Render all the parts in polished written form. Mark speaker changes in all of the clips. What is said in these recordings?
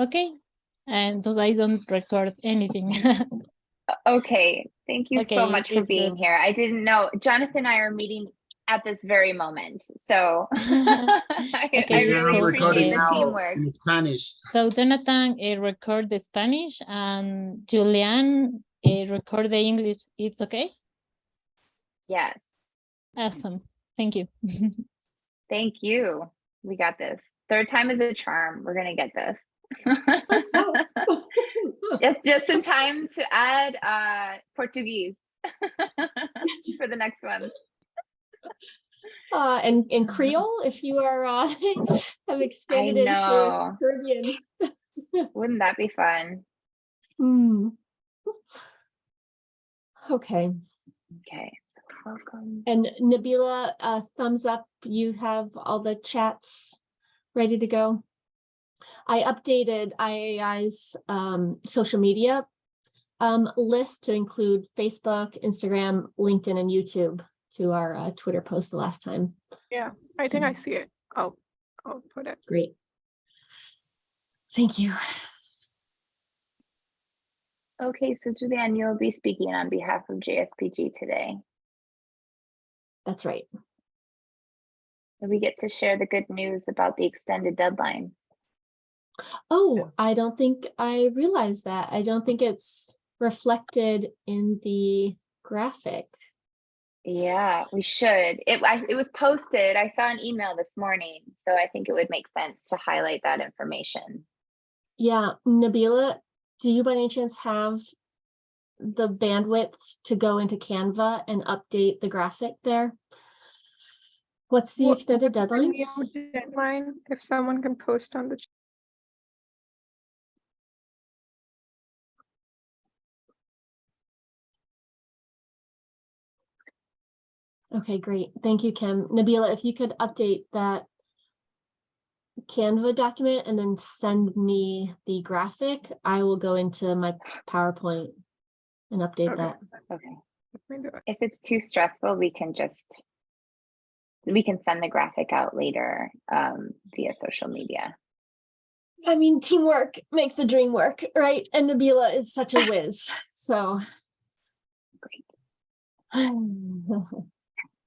Speaker 1: Okay. And so I don't record anything.
Speaker 2: Okay, thank you so
Speaker 1: Okay,
Speaker 2: much for
Speaker 1: it's
Speaker 2: being
Speaker 1: good.
Speaker 2: here. I didn't know, Jonathan and I are meeting at this very moment, so I
Speaker 1: Okay, it's
Speaker 2: really
Speaker 1: cool.
Speaker 2: appreciate the
Speaker 1: Now
Speaker 2: teamwork.
Speaker 3: in Spanish.
Speaker 1: So Jonathan record the Spanish and Julian record the English. It's okay?
Speaker 2: Yes,
Speaker 1: Awesome. Thank you.
Speaker 2: thank you. We got this. Third time is a charm. We're gonna get this.
Speaker 4: Let's go.
Speaker 2: just in time to add Portuguese for the next one.
Speaker 4: And Creole, if you are have expanded into
Speaker 2: know.
Speaker 4: Caribbean.
Speaker 2: Wouldn't that be fun?
Speaker 4: Hmm. Okay.
Speaker 2: Okay, so welcome.
Speaker 4: And Nabila, thumbs up. You have all the chats ready to go. I updated IAI's social media list to include Facebook, Instagram, LinkedIn, and YouTube to our Twitter post the last time.
Speaker 5: Yeah, I think I see it. I'll put it.
Speaker 4: Great. Thank you.
Speaker 2: Okay, so Julianne, you'll be speaking on behalf of JSPG today.
Speaker 4: That's right.
Speaker 2: And we get to share the good news about the extended deadline.
Speaker 4: Oh, I don't think I realized that. I don't think it's reflected in the graphic.
Speaker 2: Yeah, we should. It was posted. I saw an email this morning, so I think it would make sense to highlight that information.
Speaker 4: Yeah, Nabila, do you by any chance have the bandwidth to go into Canva and update the graphic there? What's the extended
Speaker 5: What's the
Speaker 4: deadline?
Speaker 5: new deadline? If someone can post on the chat.
Speaker 4: Okay, great. Thank you, Kim. Nabila, if you could update that Canva document and then send me the graphic, I will go into my PowerPoint and update
Speaker 5: Okay.
Speaker 4: that.
Speaker 2: Okay.
Speaker 5: Let me do it.
Speaker 2: If it's too stressful, we can send the graphic out later via social media.
Speaker 4: I mean, teamwork makes the dream work, right? And Nabila is such a whiz, so.
Speaker 2: Great.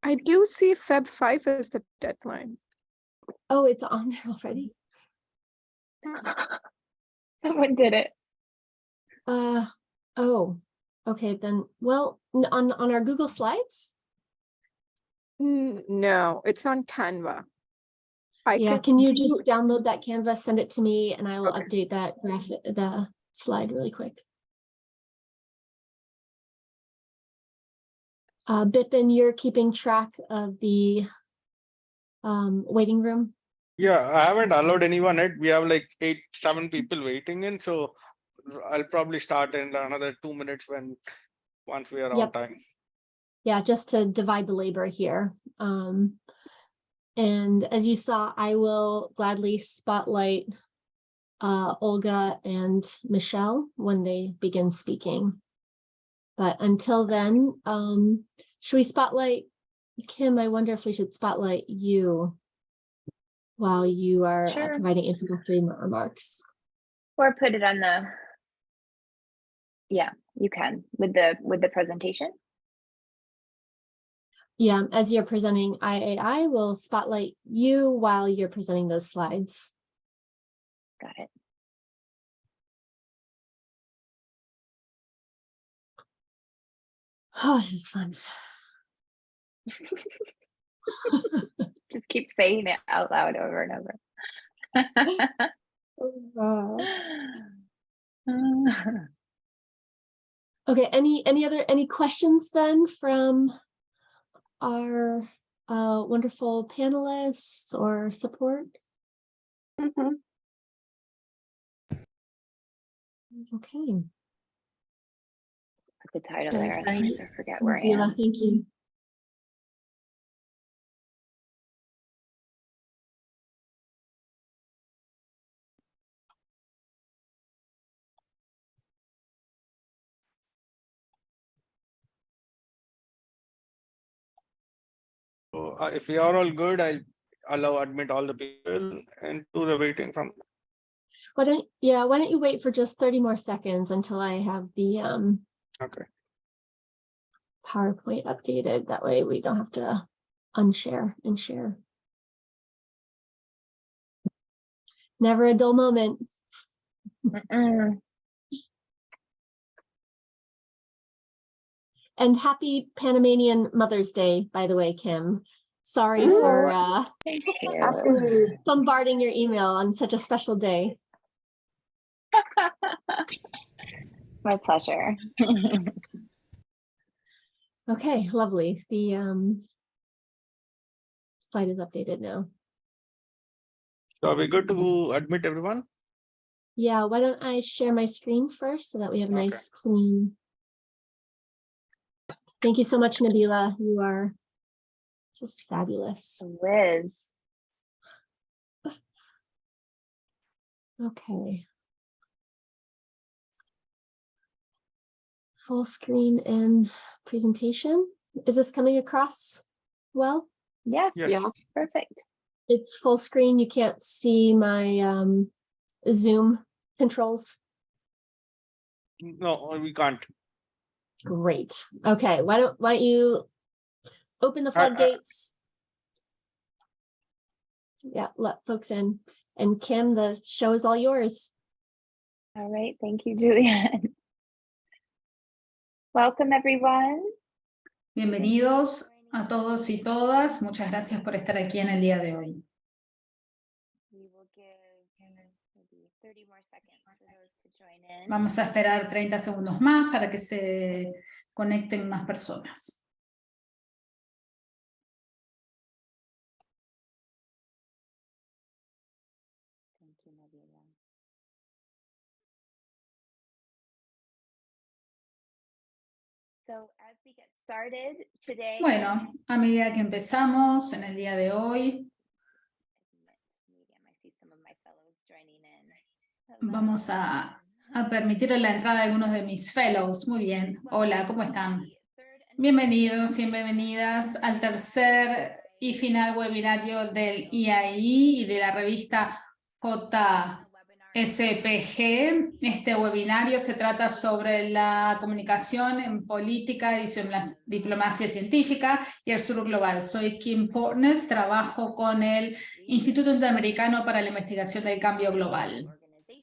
Speaker 5: I do see Feb 5 as the deadline.
Speaker 4: Oh, it's on there already?
Speaker 2: Someone did it.
Speaker 4: Oh, okay, then, well, on our Google Slides?
Speaker 5: No, it's on Canva.
Speaker 4: Yeah, can you just download that Canva, send it to me, and I will
Speaker 5: Okay.
Speaker 4: update that graphic, the slide really quick. Bipin, you're keeping track of the waiting room?
Speaker 3: Yeah, I haven't allowed anyone yet. We have like 7 people waiting in, so I'll probably start in another 2 minutes once we are on
Speaker 4: Yep.
Speaker 3: time.
Speaker 4: Yeah, just to divide the labor here. And as you saw, I will gladly spotlight Olga and Michelle when they begin speaking. But until then, should we spotlight Kim? I wonder if we should spotlight you while you are
Speaker 2: Sure.
Speaker 4: providing introductory remarks.
Speaker 2: Or put it on the, yeah, you can with the presentation.
Speaker 4: Yeah, as you're presenting IAI, we'll spotlight you while you're presenting those slides.
Speaker 2: Got it.
Speaker 4: Oh, this is fun.
Speaker 2: Just keep saying it out loud over and over.
Speaker 4: Okay, any questions then from our wonderful panelists or support?
Speaker 5: Mhm.
Speaker 4: Okay.
Speaker 2: Put the title there,
Speaker 4: Thank
Speaker 2: otherwise
Speaker 4: you.
Speaker 2: I forget where I
Speaker 4: Nabila,
Speaker 2: am.
Speaker 4: thank you.
Speaker 3: So if we are all good, I'll allow admit all the people into the waiting from.
Speaker 4: why don't you wait for just 30 more seconds until I have the
Speaker 3: Okay.
Speaker 4: PowerPoint updated. That way we don't have to unshare and share. Never a dull moment.
Speaker 2: Mm-mm.
Speaker 4: And happy Panamanian Mother's Day, by the way, Kim. Sorry for
Speaker 2: Thank you.
Speaker 4: bombarding your email on such a special day.
Speaker 2: My pleasure.
Speaker 4: Okay, lovely. The slide is updated now.
Speaker 3: So are we good to admit everyone?
Speaker 4: Yeah, why don't I share my screen first so that we have a
Speaker 3: Okay.
Speaker 4: nice clean. Thank you so much, Nabila. You are just fabulous.
Speaker 2: Whiz.
Speaker 4: Okay. Full screen and presentation. Is this coming across well?
Speaker 2: Yes.
Speaker 3: Yes.
Speaker 5: Yeah.
Speaker 2: Perfect.
Speaker 4: It's full screen. You can't see my Zoom controls.
Speaker 3: No, we can't.
Speaker 4: Great. Okay. Why don't you open the
Speaker 3: I-
Speaker 4: floodgates? Yeah, let folks in. And Kim, the show is all yours.
Speaker 2: All right. Thank you, Julianne. Welcome, everyone.
Speaker 6: Bienvenidos a todos y todas. Muchas gracias por estar aquí en el día de hoy.
Speaker 2: We will give maybe 30 more seconds for those to join in.
Speaker 6: Vamos a esperar 30 segundos más para que se conecten más personas.
Speaker 2: Thank you, Nabila. So as we get started today,
Speaker 6: Bueno, a medida que empezamos en el día de hoy,
Speaker 2: medium, I see some of my fellows joining in. Hello,
Speaker 6: vamos a
Speaker 2: everyone.
Speaker 6: permitir la entrada de algunos de mis fellows. Muy bien. Hola, ¿cómo están?
Speaker 2: The third and
Speaker 6: Bienvenidos y bienvenidas al tercer y final webinario del IAI y de la revista JSPG. Este webinario se trata sobre la comunicación en política y diplomacia científica y el sur global. Soy Kim Portnes, trabajo con el Instituto Interamericano para la Investigación del Cambio Global.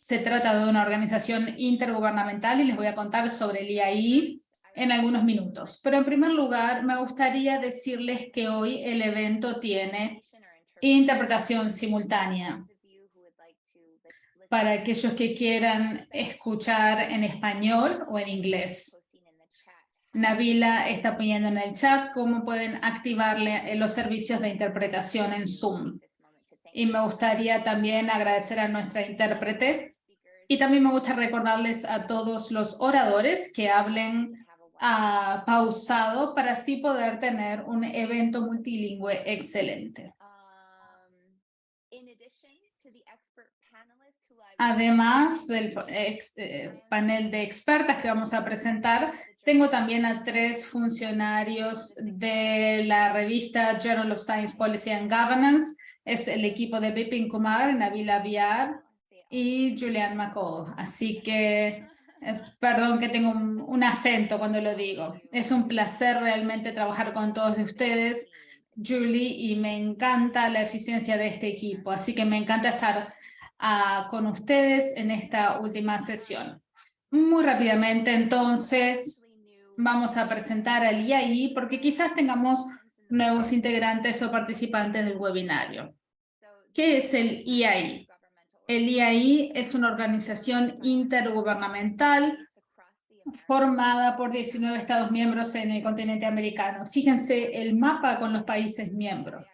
Speaker 6: Se trata de una organización intergubernamental y les voy a contar sobre el IAI en algunos minutos. Pero en primer lugar, me gustaría decirles que hoy el evento tiene interpretación simultánea. Para aquellos que quieran escuchar en español o en inglés. Nabila está poniendo en el chat cómo pueden activarle los servicios de interpretación en Zoom. Y me gustaría también agradecer a nuestra intérprete. Y también me gusta recordarles a todos los oradores que hablen pausado para así poder tener un evento multilingüe excelente. Además del panel de expertas que vamos a presentar, tengo también a 3 funcionarios de la revista Journal of Science, Policy and Governance. Es el equipo de Bipin Kumar, Nabila Biar y Julianne McCall. Así que, perdón que tengo un acento cuando lo digo. Es un placer realmente trabajar con todos de ustedes, Julie, y me encanta la eficiencia de este equipo. Así que me encanta estar con ustedes en esta última sesión. Muy rápidamente, entonces, vamos a presentar al IAI porque quizás tengamos nuevos integrantes o participantes del webinario. ¿Qué es el IAI? El IAI es una organización intergubernamental formada por 19 Estados miembros en el continente americano. Fíjense el mapa con los países miembros.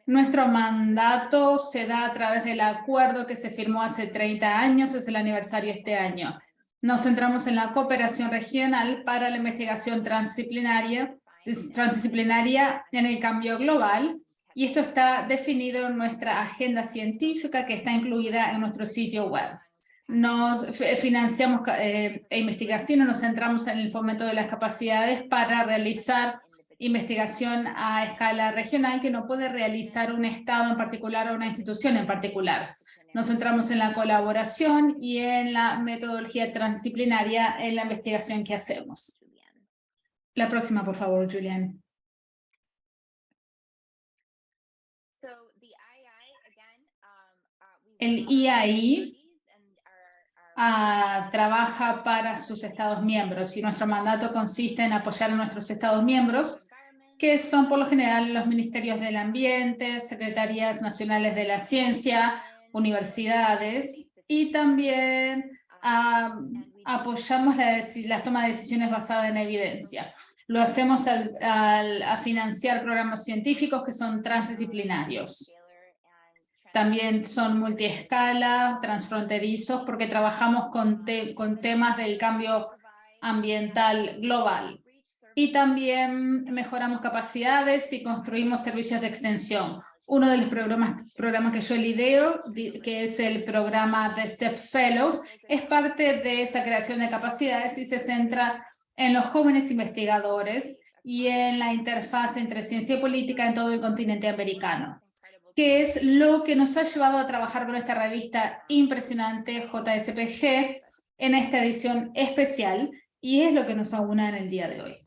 Speaker 6: Nuestro mandato se da a través del acuerdo que se firmó hace 30 años, es el aniversario este año. Nos centramos en la cooperación regional para la investigación transdisciplinaria en el cambio global, y esto está definido en nuestra agenda científica que está incluida en nuestro sitio web. Nos financiamos investigación, nos centramos en el fomento de las capacidades para realizar investigación a escala regional que no puede realizar un Estado en particular o una institución en particular. Nos centramos en la colaboración y en la metodología transdisciplinaria en la investigación que hacemos. La próxima, por favor, Julián. El IAI trabaja para sus Estados miembros y nuestro mandato consiste en apoyar a nuestros Estados miembros, que son por lo general los ministerios del ambiente, secretarías nacionales de la ciencia, universidades, y también apoyamos la toma de decisiones basada en evidencia. Lo hacemos a financiar programas científicos que son transdisciplinarios. También son multiescala, transfronterizos, porque trabajamos con temas del cambio ambiental global. Y también mejoramos capacidades y construimos servicios de extensión. Uno de los programas que yo lidero, que es el programa de STEP Fellows, es parte de esa creación de capacidades y se centra en los jóvenes investigadores y en la interfaz entre ciencia y política en todo el continente americano, que es lo que nos ha llevado a trabajar con esta revista impresionante JSPG en esta edición especial, y es lo que nos aúna en el día de hoy.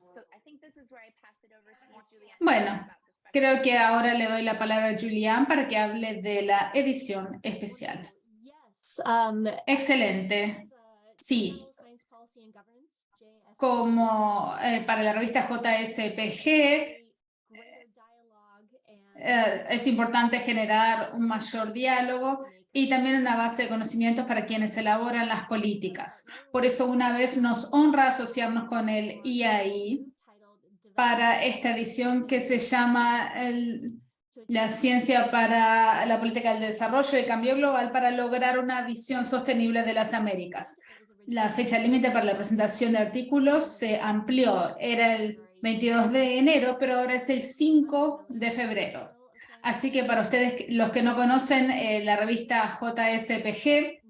Speaker 6: Bueno, creo que ahora le doy la palabra a Julián para que hable de la edición especial. Excelente. Sí. Como para la revista JSPG, es importante generar un mayor diálogo y también una base de conocimientos para quienes elaboran las políticas. Por eso una vez nos honra asociarnos con el IAI para esta edición que se llama la ciencia para la política del desarrollo y cambio global para lograr una visión sostenible de las Américas. La fecha límite para la presentación de artículos se amplió, era el 22 de enero, pero ahora es el 5 de febrero. Así que para ustedes, los que no conocen la revista JSPG,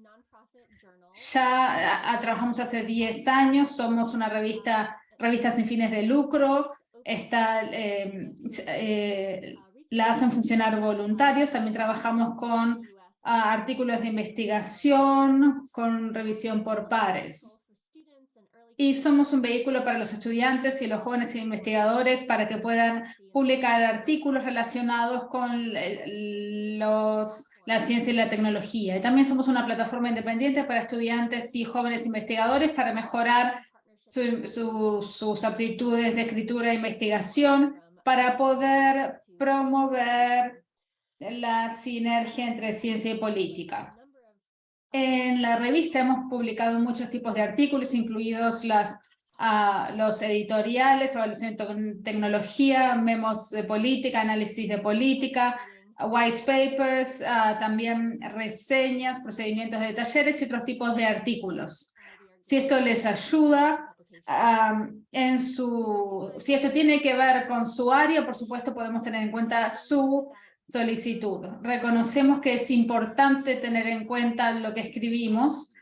Speaker 6: ya trabajamos hace 10 años, somos una revista sin fines de lucro, la hacen funcionar voluntarios, también trabajamos con artículos de investigación, con revisión por pares. Y somos un vehículo para los estudiantes y los jóvenes investigadores para que puedan publicar artículos relacionados con la ciencia y la tecnología. Y también somos una plataforma independiente para estudiantes y jóvenes investigadores para mejorar sus aptitudes de escritura e investigación, para poder promover la sinergia entre ciencia y política. En la revista hemos publicado muchos tipos de artículos, incluidos los editoriales, evaluación de tecnología, memos de política, análisis de política, white papers, también reseñas, procedimientos de talleres y otros tipos de artículos. Si esto les ayuda, si esto tiene que ver con su área, por supuesto podemos tener en cuenta su solicitud. Reconocemos que es importante tener en cuenta lo que escribimos.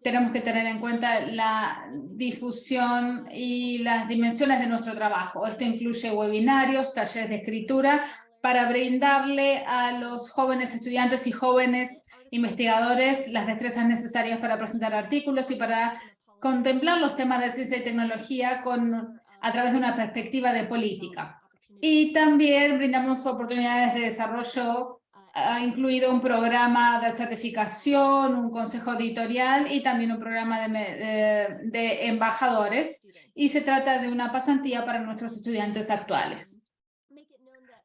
Speaker 6: Tenemos que tener en cuenta la difusión y las dimensiones de nuestro trabajo. Esto incluye webinarios, talleres de escritura, para brindarle a los jóvenes estudiantes y jóvenes investigadores las destrezas necesarias para presentar artículos y para contemplar los temas de ciencia y tecnología a través de una perspectiva de política. Y también brindamos oportunidades de desarrollo, incluido un programa de certificación, un consejo editorial y también un programa de embajadores. Y se trata de una pasantía para nuestros estudiantes actuales.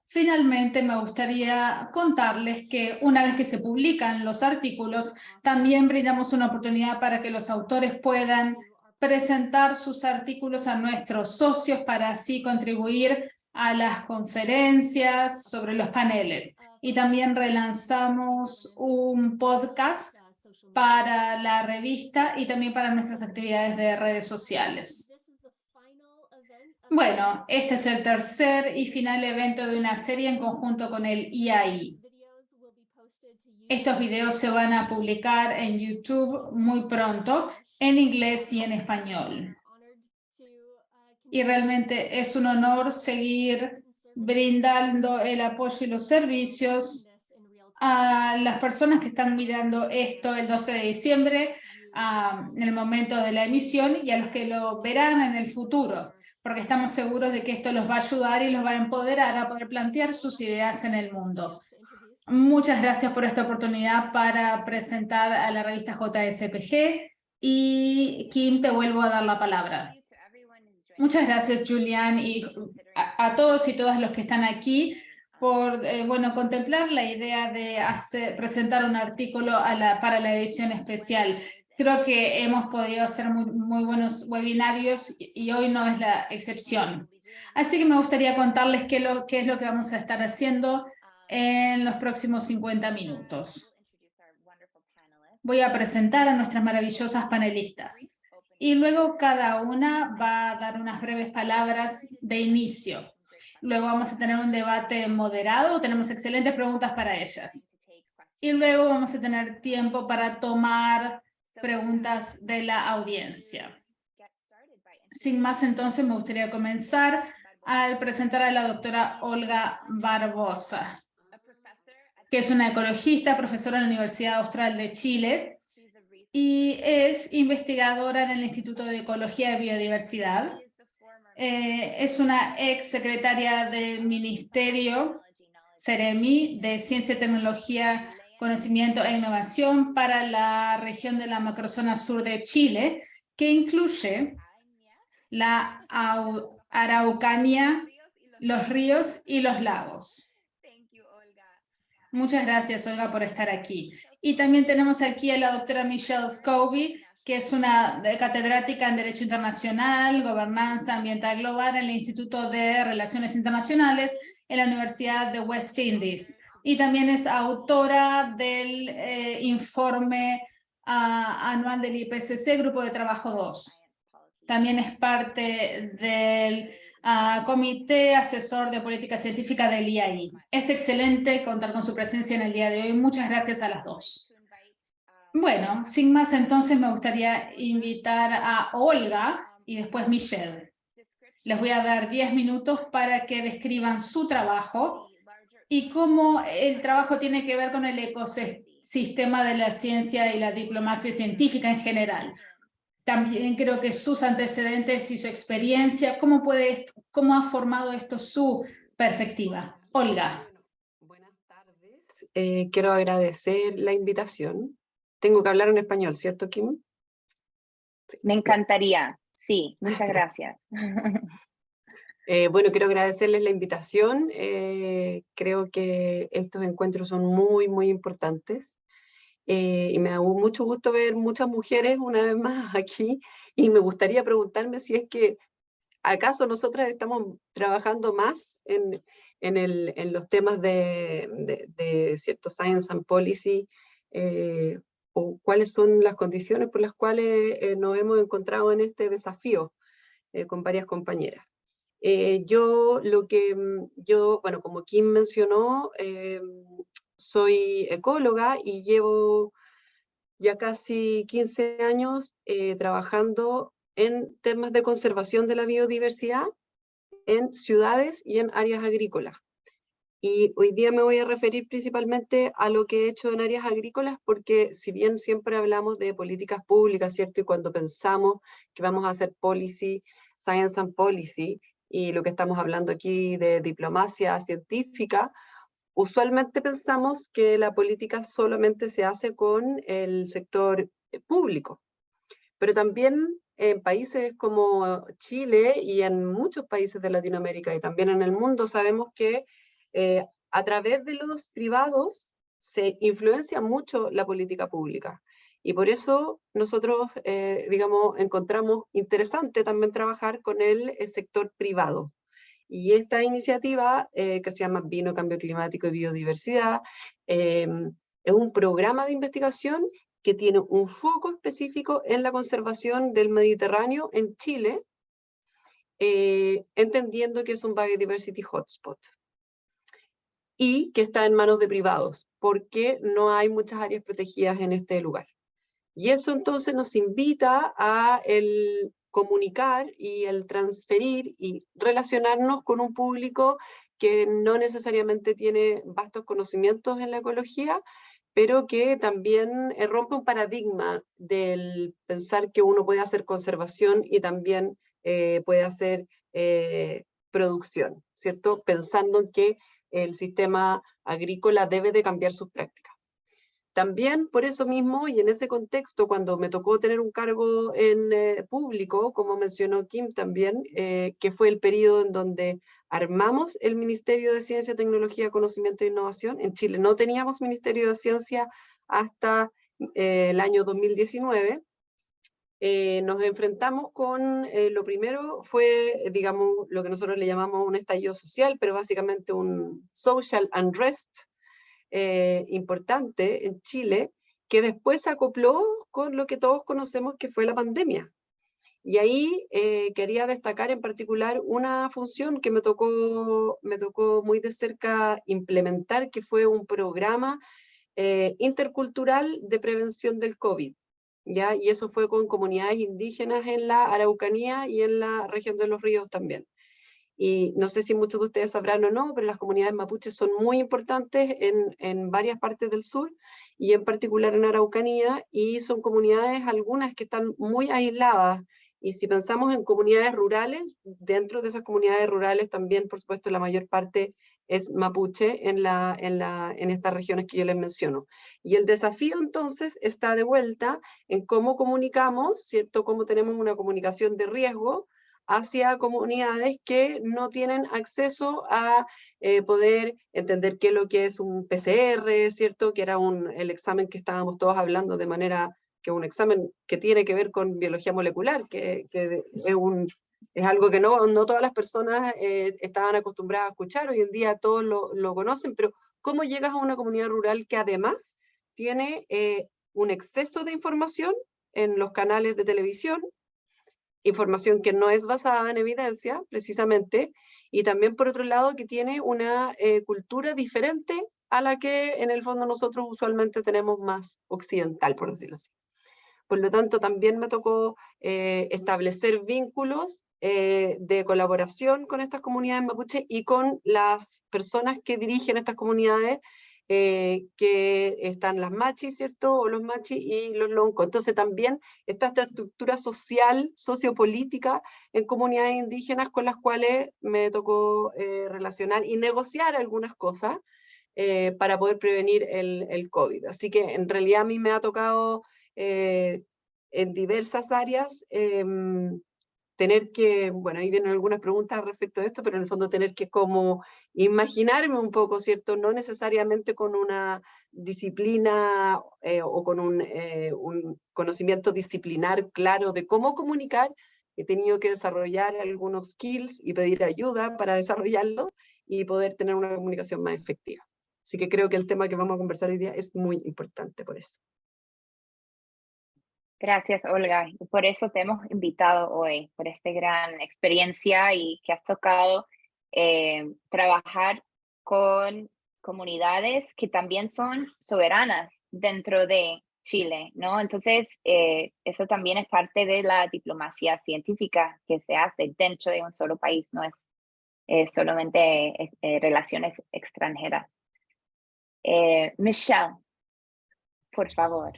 Speaker 6: Finalmente, me gustaría contarles que una vez que se publican los artículos, también brindamos una oportunidad para que los autores puedan presentar sus artículos a nuestros socios para así contribuir a las conferencias sobre los paneles. Y también relanzamos un podcast para la revista y también para nuestras actividades de redes sociales. Bueno, este es el tercer y final evento de una serie en conjunto con el IAI. Estos videos se van a publicar en YouTube muy pronto, en inglés y en español. Y realmente es un honor seguir brindando el apoyo y los servicios a las personas que están mirando esto el 12 de diciembre, en el momento de la emisión, y a los que lo verán en el futuro, porque estamos seguros de que esto los va a ayudar y los va a empoderar a poder plantear sus ideas en el mundo. Muchas gracias por esta oportunidad para presentar a la revista JSPG, y Kim, te vuelvo a dar la palabra. Muchas gracias, Julián, y a todos y todas los que están aquí por contemplar la idea de presentar un artículo para la edición especial. Creo que hemos podido hacer muy buenos webinarios y hoy no es la excepción. Así que me gustaría contarles qué es lo que vamos a estar haciendo en los próximos 50 minutos. Voy a presentar a nuestras maravillosas panelistas y luego cada una va a dar unas breves palabras de inicio. Luego vamos a tener un debate moderado, tenemos excelentes preguntas para ellas. Y luego vamos a tener tiempo para tomar preguntas de la audiencia. Sin más, entonces, me gustaría comenzar al presentar a la doctora Olga Barbosa, que es una ecologista, profesora en la Universidad Austral de Chile, y es investigadora en el Instituto de Ecología y Biodiversidad. Es una ex secretaria del Ministerio Ceremi de Ciencia, Tecnología, Conocimiento e Innovación para la región de la macrozona sur de Chile, que incluye la Araucanía, los ríos y los lagos. Muchas gracias, Olga, por estar aquí. Y también tenemos aquí a la doctora Michelle Scobie, que es una catedrática en Derecho Internacional, Gobernanza Ambiental Global en el Instituto de Relaciones Internacionales en la Universidad de West Indies. Y también es autora del informe anual del IPCC, Grupo de Trabajo 2. También es parte del Comité Asesor de Política Científica del IAI. Es excelente contar con su presencia en el día de hoy. Muchas gracias a las dos. Bueno, sin más, entonces me gustaría invitar a Olga y después Michelle. Les voy a dar 10 minutos para que describan su trabajo y cómo el trabajo tiene que ver con el ecosistema de la ciencia y la diplomacia científica en general. También creo que sus antecedentes y su experiencia, cómo ha formado esto su perspectiva. Olga.
Speaker 7: Buenas tardes. Quiero agradecer la invitación. Tengo que hablar en español, ¿cierto, Kim?
Speaker 2: Me encantaría. Sí, muchas gracias.
Speaker 7: Bueno, quiero agradecerles la invitación. Creo que estos encuentros son muy importantes. Y me da mucho gusto ver muchas mujeres una vez más aquí, y me gustaría preguntarme si es que acaso nosotras estamos trabajando más en los temas de cierto Science and Policy, o cuáles son las condiciones por las cuales nos hemos encontrado en este desafío con varias compañeras. Bueno, como Kim mencionó, soy ecóloga y llevo ya casi 15 años trabajando en temas de conservación de la biodiversidad en ciudades y en áreas agrícolas. Y hoy día me voy a referir principalmente a lo que he hecho en áreas agrícolas, porque si bien siempre hablamos de políticas públicas, ¿cierto? Y cuando pensamos que vamos a hacer policy, science and policy, y lo que estamos hablando aquí de diplomacia científica, usualmente pensamos que la política solamente se hace con el sector público, pero también en países como Chile y en muchos países de Latinoamérica y también en el mundo sabemos que a través de los privados se influencia mucho la política pública. Y por eso nosotros, encontramos interesante también trabajar con el sector privado. Y esta iniciativa, que se llama Vino, Cambio Climático y Biodiversidad, es un programa de investigación que tiene un foco específico en la conservación del Mediterráneo en Chile, entendiendo que es un biodiversity hotspot y que está en manos de privados, porque no hay muchas áreas protegidas en este lugar. Y eso entonces nos invita a el comunicar y el transferir y relacionarnos con un público que no necesariamente tiene vastos conocimientos en la ecología, pero que también rompe un paradigma del pensar que uno puede hacer conservación y también puede hacer producción, ¿cierto? Pensando en que el sistema agrícola debe de cambiar sus prácticas. También por eso mismo, y en ese contexto, cuando me tocó tener un cargo en público, como mencionó Kim también, que fue el periodo en donde armamos el Ministerio de Ciencia, Tecnología, Conocimiento e Innovación. En Chile no teníamos Ministerio de Ciencia hasta el año 2019. Nos enfrentamos con, lo primero fue, digamos, lo que nosotros le llamamos un estallido social, pero básicamente un social unrest, importante en Chile, que después se acopló con lo que todos conocemos que fue la pandemia. Y ahí quería destacar en particular una función que me tocó muy de cerca implementar, que fue un programa intercultural de prevención del COVID. ¿Ya? Y eso fue con comunidades indígenas en la Araucanía y en la región de los ríos también. Y no sé si muchos de ustedes sabrán o no, pero las comunidades mapuches son muy importantes en varias partes del sur y en particular en Araucanía, y son comunidades algunas que están muy aisladas. Y si pensamos en comunidades rurales, dentro de esas comunidades rurales también, por supuesto, la mayor parte es mapuche en estas regiones que yo les menciono. Y el desafío entonces está de vuelta en cómo comunicamos, ¿cierto? Cómo tenemos una comunicación de riesgo hacia comunidades que no tienen acceso a poder entender qué es lo que es un PCR, ¿cierto? Que era el examen que estábamos todos hablando de manera que un examen que tiene que ver con biología molecular, que es algo que no todas las personas estaban acostumbradas a escuchar, hoy en día todos lo conocen, pero ¿cómo llegas a una comunidad rural que además tiene un exceso de información en los canales de televisión, información que no es basada en evidencia, precisamente, y también por otro lado que tiene una cultura diferente a la que en el fondo nosotros usualmente tenemos más occidental, por decirlo así. Por lo tanto, también me tocó establecer vínculos de colaboración con estas comunidades mapuche y con las personas que dirigen estas comunidades, que están las machis, ¿cierto? O los machis y los loncos. Entonces también está esta estructura social, sociopolítica en comunidades indígenas con las cuales me tocó relacionar y negociar algunas cosas para poder prevenir el COVID. Así que en realidad a mí me ha tocado en diversas áreas tener que, bueno, ahí vienen algunas preguntas respecto a esto, pero en el fondo tener que como imaginarme un poco, ¿cierto? No necesariamente con una disciplina o con un conocimiento disciplinar claro de cómo comunicar. He tenido que desarrollar algunos skills y pedir ayuda para desarrollarlo y poder tener una comunicación más efectiva. Así que creo que el tema que vamos a conversar hoy día es muy importante por eso.
Speaker 2: Gracias, Olga. Y por eso te hemos invitado hoy, por esta gran experiencia y que has tocado trabajar con comunidades que también son soberanas dentro de Chile, ¿no? Entonces, eso también es parte de la diplomacia científica que se hace dentro de un solo país, no es solamente relaciones extranjeras. Michelle, por favor.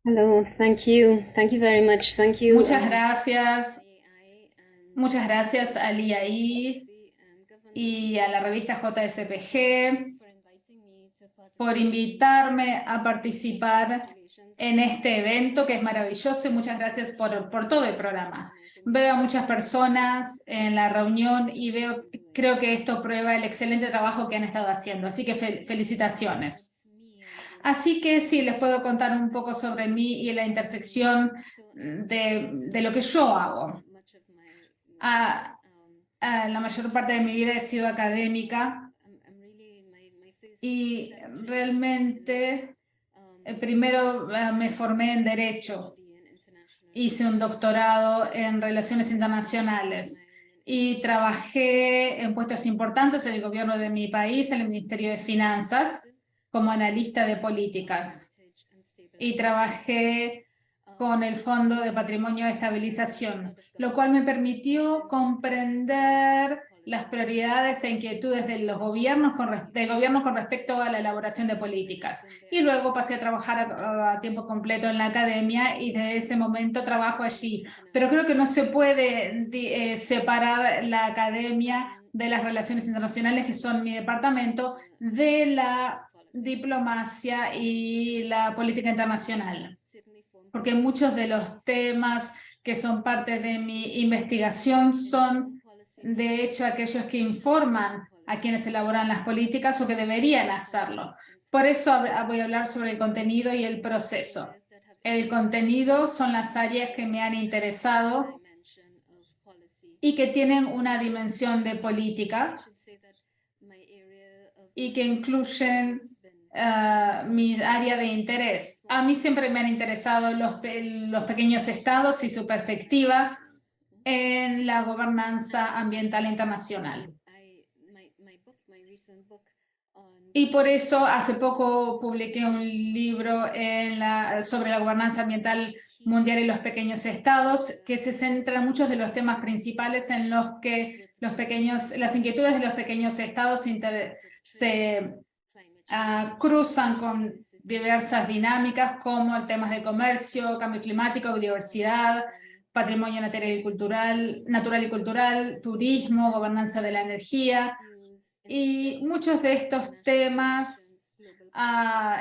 Speaker 8: Hello, thank you very much. Thank you.
Speaker 6: Muchas gracias. Muchas gracias al IAI y a la revista JSPG por invitarme a participar en este evento que es maravilloso, y muchas gracias por todo el programa. Veo a muchas personas en la reunión y creo que esto prueba el excelente trabajo que han estado haciendo, así que felicitaciones. Así que sí, les puedo contar un poco sobre mí y la intersección de lo que yo hago. La mayor parte de mi vida he sido académica y realmente primero me formé en Derecho. Hice un doctorado en Relaciones Internacionales y trabajé en puestos importantes en el gobierno de mi país, en el Ministerio de Finanzas, como analista de políticas. Y trabajé con el Fondo de Patrimonio de Estabilización, lo cual me permitió comprender las prioridades e inquietudes de los gobiernos del gobierno con respecto a la elaboración de políticas. Y luego pasé a trabajar a tiempo completo en la academia y desde ese momento trabajo allí. Pero creo que no se puede separar la academia de las relaciones internacionales, que son mi departamento, de la diplomacia y la política internacional. Porque muchos de los temas que son parte de mi investigación son, de hecho, aquellos que informan a quienes elaboran las políticas o que deberían hacerlo. Por eso voy a hablar sobre el contenido y el proceso. El contenido son las áreas que me han interesado y que tienen una dimensión de política y que incluyen mi área de interés. A mí siempre me han interesado los pequeños estados y su perspectiva en la gobernanza ambiental internacional. Y por eso hace poco publiqué un libro sobre la gobernanza ambiental mundial y los pequeños estados, que se centra en muchos de los temas principales en los que las inquietudes de los pequeños estados se cruzan con diversas dinámicas como temas de comercio, cambio climático, biodiversidad, patrimonio natural y cultural, turismo, gobernanza de la energía. Y muchos de estos temas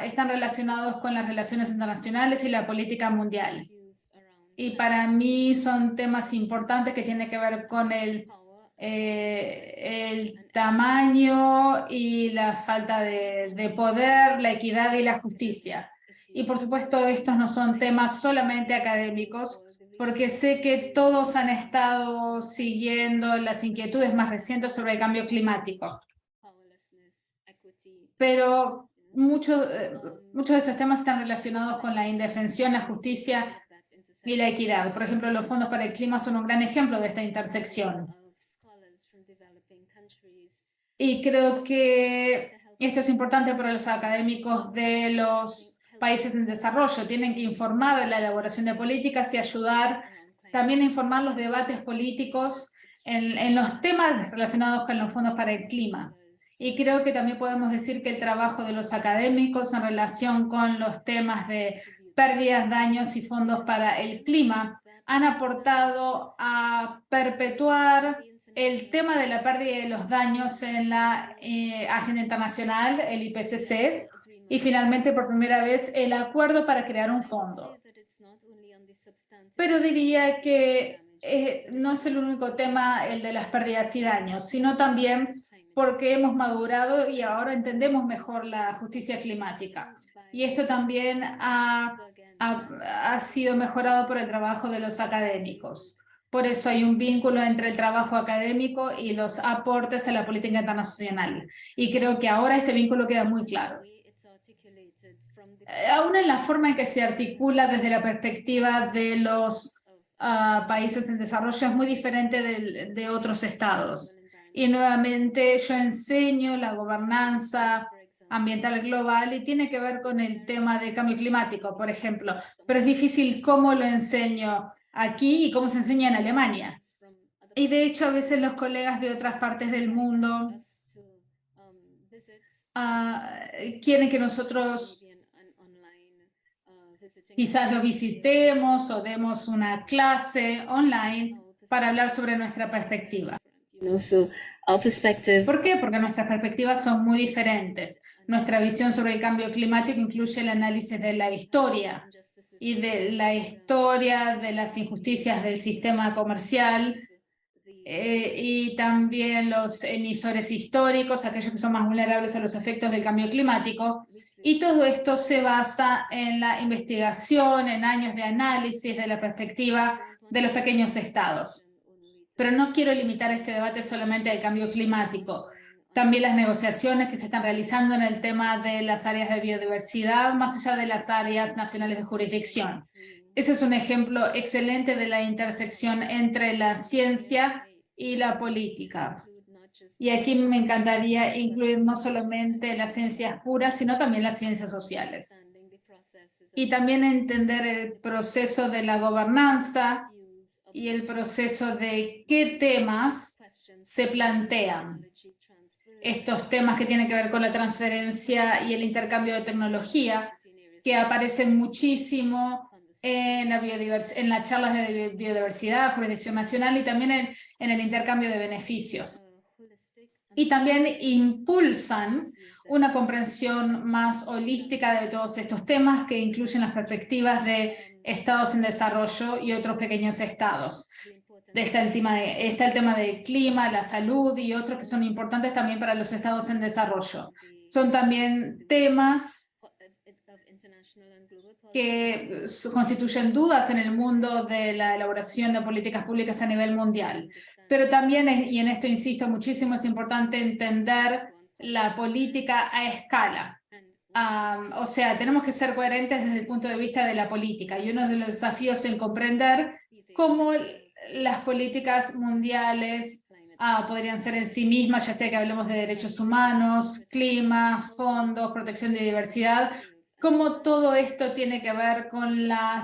Speaker 6: están relacionados con las relaciones internacionales y la política mundial. Y para mí son temas importantes que tienen que ver con el tamaño y la falta de poder, la equidad y la justicia. Y por supuesto, estos no son temas solamente académicos, porque sé que todos han estado siguiendo las inquietudes más recientes sobre el cambio climático. Pero muchos de estos temas están relacionados con la indefensión, la justicia y la equidad. Por ejemplo, los fondos para el clima son un gran ejemplo de esta intersección. Y creo que esto es importante para los académicos de los países en desarrollo. Tienen que informar de la elaboración de políticas y ayudar también a informar los debates políticos en los temas relacionados con los fondos para el clima. Y creo que también podemos decir que el trabajo de los académicos en relación con los temas de pérdidas, daños y fondos para el clima han aportado a perpetuar el tema de la pérdida y de los daños en la agenda internacional, el IPCC, y finalmente por primera vez el acuerdo para crear un fondo. Pero diría que no es el único tema el de las pérdidas y daños, sino también porque hemos madurado y ahora entendemos mejor la justicia climática. Y esto también ha sido mejorado por el trabajo de los académicos. Por eso hay un vínculo entre el trabajo académico y los aportes a la política internacional. Y creo que ahora este vínculo queda muy claro. Aún en la forma en que se articula desde la perspectiva de los países en desarrollo es muy diferente de otros estados. Y nuevamente yo enseño la gobernanza ambiental global y tiene que ver con el tema de cambio climático, por ejemplo. Pero es difícil cómo lo enseño aquí y cómo se enseña en Alemania. Y de hecho a veces los colegas de otras partes del mundo quieren que nosotros quizás lo visitemos o demos una clase online para hablar sobre nuestra perspectiva. ¿Por qué? Porque nuestras perspectivas son muy diferentes. Nuestra visión sobre el cambio climático incluye el análisis de la historia y de la historia de las injusticias del sistema comercial y también los emisores históricos, aquellos que son más vulnerables a los efectos del cambio climático. Y todo esto se basa en la investigación, en años de análisis de la perspectiva de los pequeños estados. Pero no quiero limitar este debate solamente al cambio climático. También las negociaciones que se están realizando en el tema de las áreas de biodiversidad, más allá de las áreas nacionales de jurisdicción. Ese es un ejemplo excelente de la intersección entre la ciencia y la política. Y aquí me encantaría incluir no solamente las ciencias puras, sino también las ciencias sociales. Y también entender el proceso de la gobernanza y el proceso de qué temas se plantean estos temas que tienen que ver con la transferencia y el intercambio de tecnología, que aparecen muchísimo en las charlas de biodiversidad, jurisdicción nacional y también en el intercambio de beneficios. Y también impulsan una comprensión más holística de todos estos temas que incluyen las perspectivas de estados en desarrollo y otros pequeños estados. Está el tema del clima, la salud y otros que son importantes también para los estados en desarrollo. Son también temas que constituyen dudas en el mundo de la elaboración de políticas públicas a nivel mundial. Pero también, y en esto insisto muchísimo, es importante entender la política a escala. O sea, tenemos que ser coherentes desde el punto de vista de la política, y uno de los desafíos es comprender cómo las políticas mundiales podrían ser en sí mismas, ya sea que hablemos de derechos humanos, clima, fondos, protección de diversidad, cómo todo esto tiene que ver con la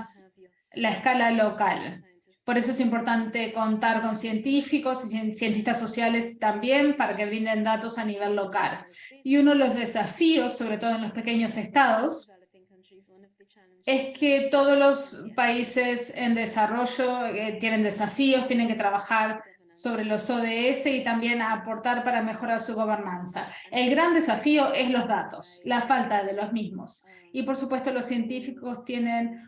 Speaker 6: escala local. Por eso es importante contar con científicos y cientistas sociales también para que brinden datos a nivel local. Y uno de los desafíos, sobre todo en los pequeños estados, es que todos los países en desarrollo tienen desafíos, tienen que trabajar sobre los ODS y también aportar para mejorar su gobernanza. El gran desafío es los datos, la falta de los mismos. Y por supuesto los científicos tienen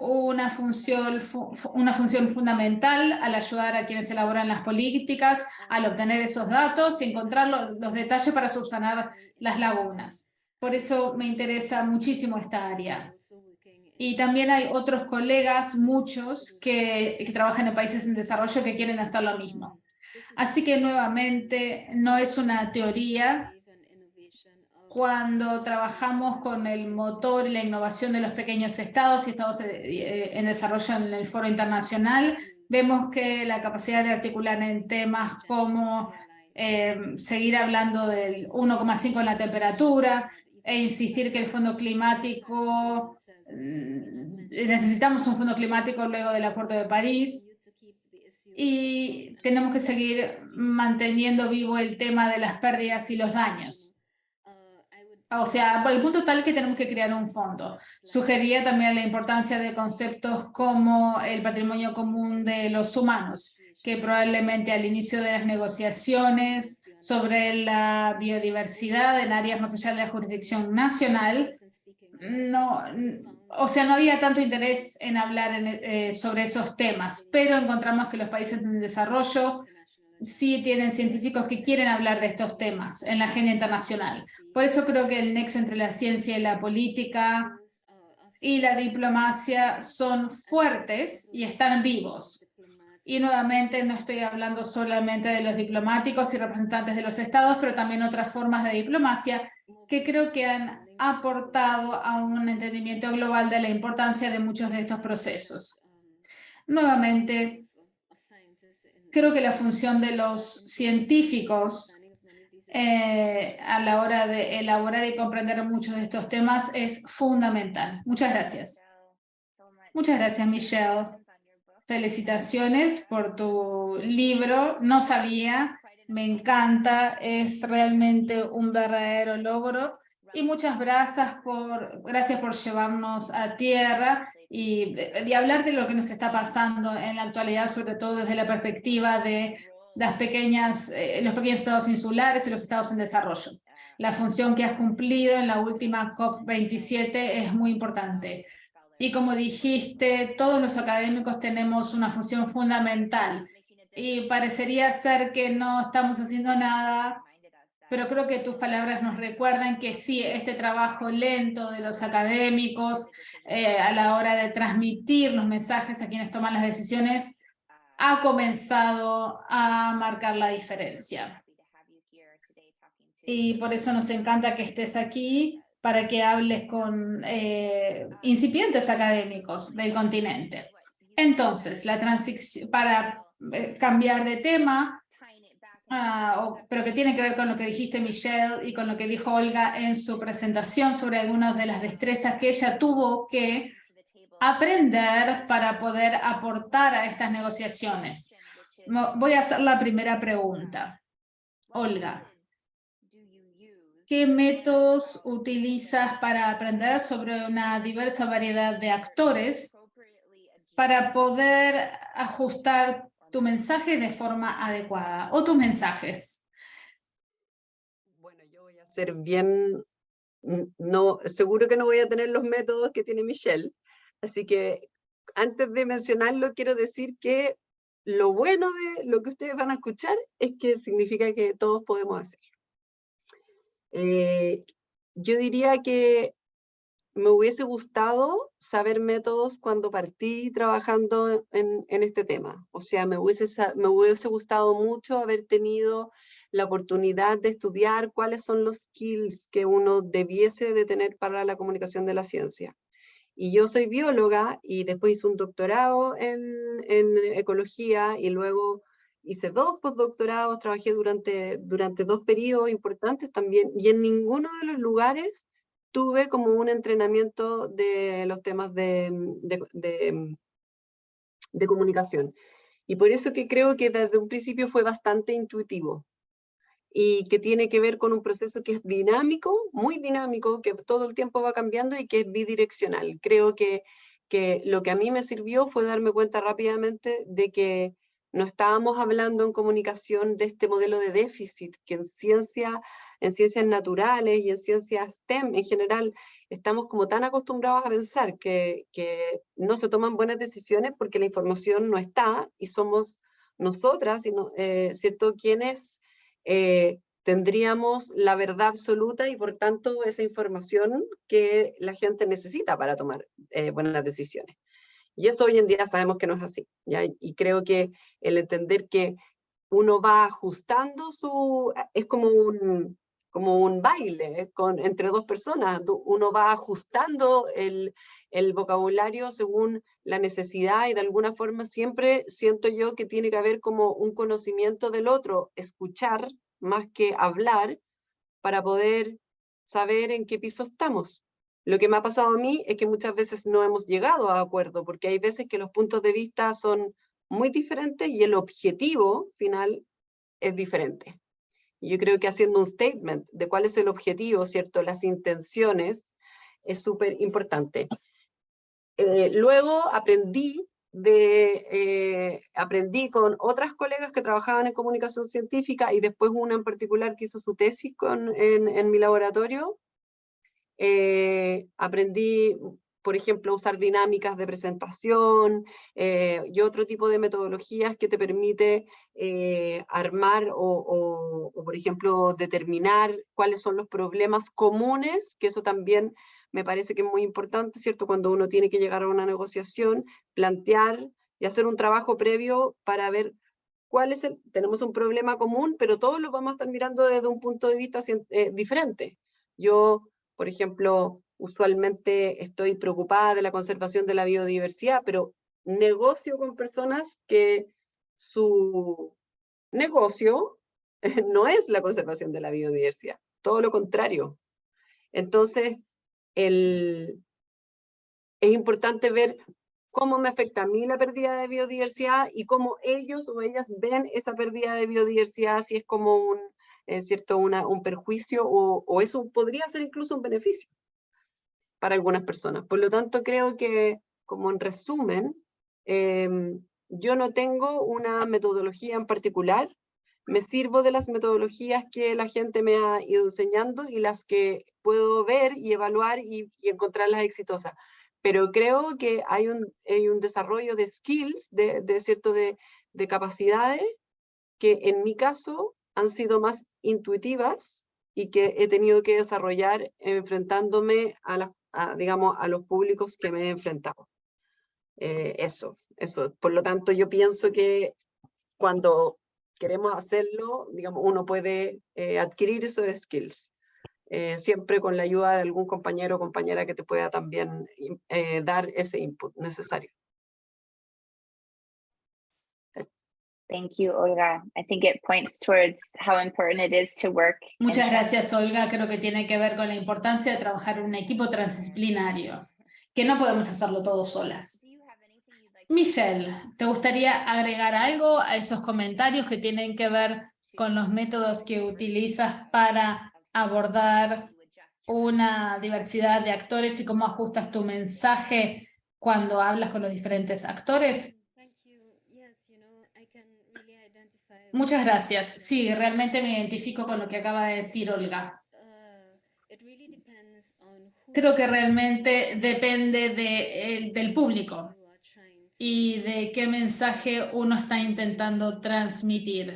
Speaker 6: una función fundamental al ayudar a quienes elaboran las políticas, al obtener esos datos y encontrar los detalles para subsanar las lagunas. Por eso me interesa muchísimo esta área. Y también hay otros colegas, muchos, que trabajan en países en desarrollo que quieren hacer lo mismo. Así que nuevamente no es una teoría. Cuando trabajamos con el motor y la innovación de los pequeños estados y estados en desarrollo en el foro internacional, vemos que la capacidad de articular en temas como seguir hablando del 1,5 en la temperatura e insistir que el fondo climático, necesitamos un fondo climático luego del Acuerdo de París, y tenemos que seguir manteniendo vivo el tema de las pérdidas y los daños. O sea, por el punto tal que tenemos que crear un fondo. Sugería también la importancia de conceptos como el patrimonio común de los humanos, que probablemente al inicio de las negociaciones sobre la biodiversidad en áreas más allá de la jurisdicción nacional, no había tanto interés en hablar sobre esos temas, pero encontramos que los países en desarrollo sí tienen científicos que quieren hablar de estos temas en la agenda internacional. Por eso creo que el nexo entre la ciencia y la política y la diplomacia son fuertes y están vivos. Y nuevamente no estoy hablando solamente de los diplomáticos y representantes de los estados, pero también otras formas de diplomacia que creo que han aportado a un entendimiento global de la importancia de muchos de estos procesos. Nuevamente, creo que la función de los científicos a la hora de elaborar y comprender muchos de estos temas es fundamental. Muchas gracias. Muchas gracias, Michelle. Felicitaciones por tu libro. No sabía, me encanta, es realmente un verdadero logro. Y muchas gracias por llevarnos a tierra y hablar de lo que nos está pasando en la actualidad, sobre todo desde la perspectiva de los pequeños estados insulares y los estados en desarrollo. La función que has cumplido en la última COP27 es muy importante. Y como dijiste, todos los académicos tenemos una función fundamental. Y parecería ser que no estamos haciendo nada, pero creo que tus palabras nos recuerdan que sí, este trabajo lento de los académicos a la hora de transmitir los mensajes a quienes toman las decisiones ha comenzado a marcar la diferencia. Y por eso nos encanta que estés aquí para que hables con incipientes académicos del continente. Entonces, la transición, para cambiar de tema, pero que tiene que ver con lo que dijiste, Michelle, y con lo que dijo Olga en su presentación sobre algunas de las destrezas que ella tuvo que aprender para poder aportar a estas negociaciones. Voy a hacer la primera pregunta. Olga, ¿qué métodos utilizas para aprender sobre una diversa variedad de actores para poder ajustar tu mensaje de forma adecuada o tus mensajes?
Speaker 7: Bueno, yo voy a ser bien, no, seguro que no voy a tener los métodos que tiene Michelle, así que antes de mencionarlo quiero decir que lo bueno de lo que ustedes van a escuchar es que significa que todos podemos hacerlo. Yo diría que me hubiese gustado saber métodos cuando partí trabajando en este tema. O sea, me hubiese gustado mucho haber tenido la oportunidad de estudiar cuáles son los skills que uno debiese de tener para la comunicación de la ciencia. Y yo soy bióloga y después hice un doctorado en ecología y luego hice 2 postdoctorados, trabajé durante 2 periodos importantes también, y en ninguno de los lugares tuve como un entrenamiento de los temas de comunicación. Y por eso que creo que desde un principio fue bastante intuitivo y que tiene que ver con un proceso que es dinámico, muy dinámico, que todo el tiempo va cambiando y que es bidireccional. Creo que lo que a mí me sirvió fue darme cuenta rápidamente de que no estábamos hablando en comunicación de este modelo de déficit, que en ciencias naturales y en ciencias STEM en general estamos como tan acostumbrados a pensar que no se toman buenas decisiones porque la información no está y somos nosotras, ¿cierto?, quienes tendríamos la verdad absoluta y por tanto esa información que la gente necesita para tomar buenas decisiones. Y eso hoy en día sabemos que no es así, ¿ya? Y creo que el entender que uno va ajustando es como un baile entre 2 personas, uno va ajustando el vocabulario según la necesidad y de alguna forma siempre siento yo que tiene que haber como un conocimiento del otro, escuchar más que hablar para poder saber en qué piso estamos. Lo que me ha pasado a mí es que muchas veces no hemos llegado a acuerdo, porque hay veces que los puntos de vista son muy diferentes y el objetivo final es diferente. Y yo creo que haciendo un statement de cuál es el objetivo, ¿cierto?, las intenciones, es súper importante. Luego aprendí con otras colegas que trabajaban en comunicación científica y después una en particular que hizo su tesis en mi laboratorio. Aprendí, por ejemplo, a usar dinámicas de presentación y otro tipo de metodologías que te permite armar o, por ejemplo, determinar cuáles son los problemas comunes, que eso también me parece que es muy importante, ¿cierto? Cuando uno tiene que llegar a una negociación, plantear y hacer un trabajo previo para ver tenemos un problema común, pero todos lo vamos a estar mirando desde un punto de vista diferente. Yo, por ejemplo, usualmente estoy preocupada de la conservación de la biodiversidad, pero negocio con personas que su negocio no es la conservación de la biodiversidad, todo lo contrario. Entonces, es importante ver cómo me afecta a mí la pérdida de biodiversidad y cómo ellos o ellas ven esa pérdida de biodiversidad, si es como un perjuicio o eso podría ser incluso un beneficio para algunas personas. Por lo tanto, creo que, como en resumen, yo no tengo una metodología en particular, me sirvo de las metodologías que la gente me ha ido enseñando y las que puedo ver y evaluar y encontrarlas exitosas. Pero creo que hay un desarrollo de skills, de capacidades, que en mi caso han sido más intuitivas y que he tenido que desarrollar enfrentándome digamos, a los públicos que me he enfrentado. Eso. Por lo tanto, yo pienso que cuando queremos hacerlo, digamos, uno puede adquirir esos skills. Siempre con la ayuda de algún compañero o compañera que te pueda también dar ese input necesario.
Speaker 2: Thank you, Olga. I think it points towards how important it is to work.
Speaker 6: Muchas gracias, Olga. Creo que tiene que ver con la importancia de trabajar en un equipo transdisciplinario, que no podemos hacerlo todos solas. Michelle, ¿te gustaría agregar algo a esos comentarios que tienen que ver con los métodos que utilizas para abordar una diversidad de actores y cómo ajustas tu mensaje cuando hablas con los diferentes actores? Muchas gracias. Sí, realmente me identifico con lo que acaba de decir Olga. Creo que realmente depende del público y de qué mensaje uno está intentando transmitir.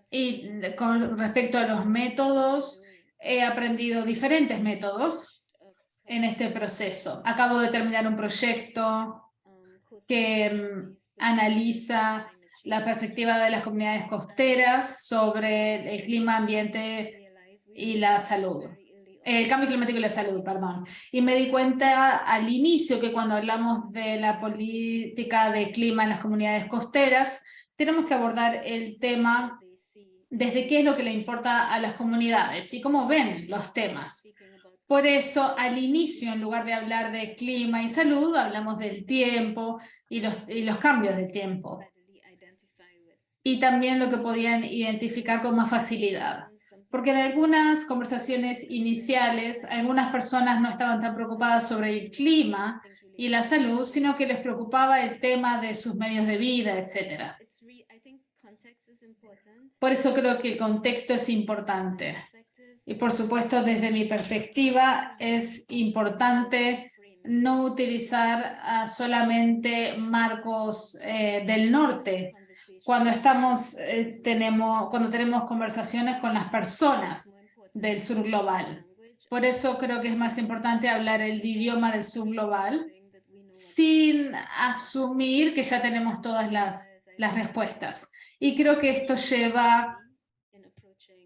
Speaker 6: Y con respecto a los métodos, he aprendido diferentes métodos en este proceso. Acabo de terminar un proyecto que analiza la perspectiva de las comunidades costeras sobre el clima, ambiente y la salud. El cambio climático y la salud, perdón. Y me di cuenta al inicio que cuando hablamos de la política de clima en las comunidades costeras, tenemos que abordar el tema desde qué es lo que le importa a las comunidades y cómo ven los temas. Por eso, al inicio, en lugar de hablar de clima y salud, hablamos del tiempo y los cambios de tiempo. Y también lo que podían identificar con más facilidad. Porque en algunas conversaciones iniciales, algunas personas no estaban tan preocupadas sobre el clima y la salud, sino que les preocupaba el tema de sus medios de vida, etc. Por eso creo que el contexto es importante. Y por supuesto, desde mi perspectiva, es importante no utilizar solamente marcos del norte cuando tenemos conversaciones con las personas del sur global. Por eso creo que es más importante hablar el idioma del sur global sin asumir que ya tenemos todas las respuestas. Y creo que esto lleva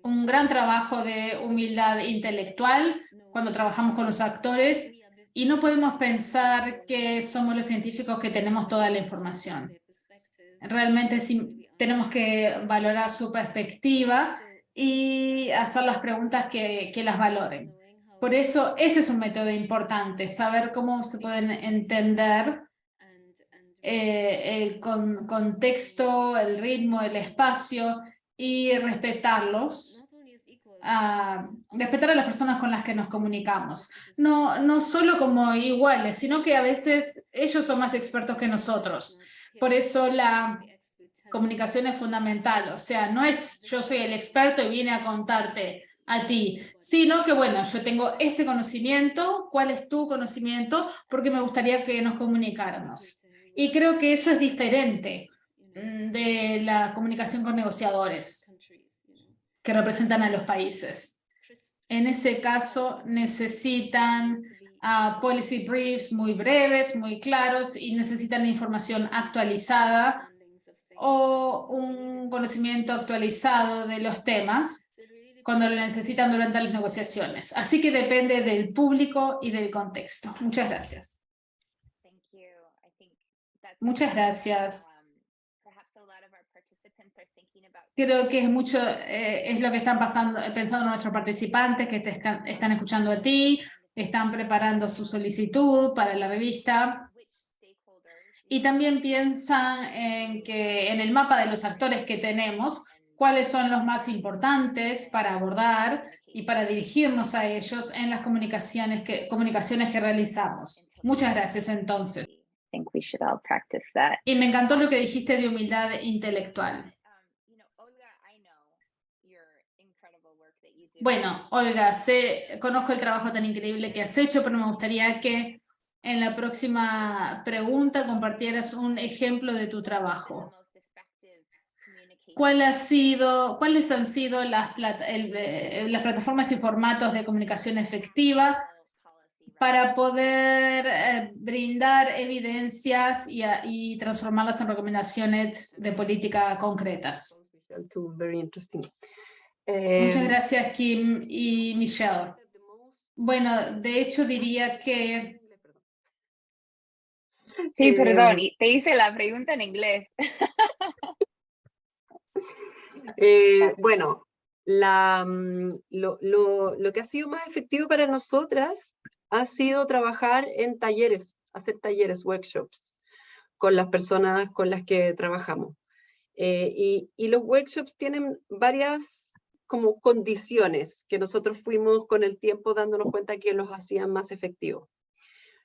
Speaker 6: un gran trabajo de humildad intelectual cuando trabajamos con los actores y no podemos pensar que somos los científicos que tenemos toda la información. Realmente tenemos que valorar su perspectiva y hacer las preguntas que las valoren. Por eso ese es un método importante, saber cómo se pueden entender el contexto, el ritmo, el espacio y respetarlos. Respetar a las personas con las que nos comunicamos. No solo como iguales, sino que a veces ellos son más expertos que nosotros. Por eso la comunicación es fundamental. O sea, no es yo soy el experto y vine a contarte a ti, sino que bueno, yo tengo este conocimiento, ¿cuál es tu conocimiento? Porque me gustaría que nos comunicáramos. Y creo que eso es diferente de la comunicación con negociadores que representan a los países. En ese caso necesitan policy briefs muy breves, muy claros y necesitan información actualizada o un conocimiento actualizado de los temas cuando lo necesitan durante las negociaciones. Así que depende del público y del contexto. Muchas gracias. Muchas gracias. Creo que es lo que están pensando nuestros participantes que te están escuchando a ti, están preparando su solicitud para la revista y también piensan en el mapa de los actores que tenemos, cuáles son los más importantes para abordar y para dirigirnos a ellos en las comunicaciones que realizamos. Muchas gracias entonces. Y me encantó lo que dijiste de humildad intelectual. Bueno, Olga, conozco el trabajo tan increíble que has hecho, pero me gustaría que en la próxima pregunta compartieras un ejemplo de tu trabajo. ¿Cuáles han sido las plataformas y formatos de comunicación efectiva para poder brindar evidencias y transformarlas en recomendaciones de política concretas? Muchas gracias, Kim y Michelle. Bueno, de hecho diría que...
Speaker 2: Sí, perdón, te hice la pregunta en inglés.
Speaker 7: Bueno, lo que ha sido más efectivo para nosotras ha sido trabajar en talleres hacer talleres, workshops, con las personas con las que trabajamos. Y los workshops tienen varias como condiciones que nosotros fuimos con el tiempo dándonos cuenta que los hacían más efectivos.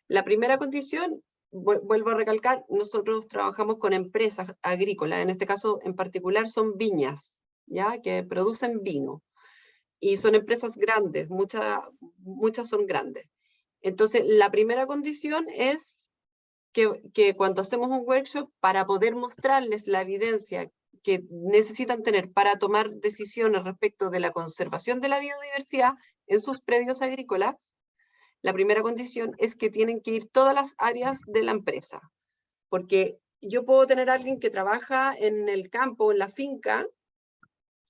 Speaker 7: La primera condición, vuelvo a recalcar, nosotros trabajamos con empresas agrícolas, en este caso en particular son viñas, ¿ya? Que producen vino. Y son empresas grandes, muchas son grandes. Entonces, la primera condición es que cuando hacemos un workshop, para poder mostrarles la evidencia que necesitan tener para tomar decisiones respecto de la conservación de la biodiversidad en sus predios agrícolas, la primera condición es que tienen que ir todas las áreas de la empresa. Porque yo puedo tener a alguien que trabaja en el campo, en la finca,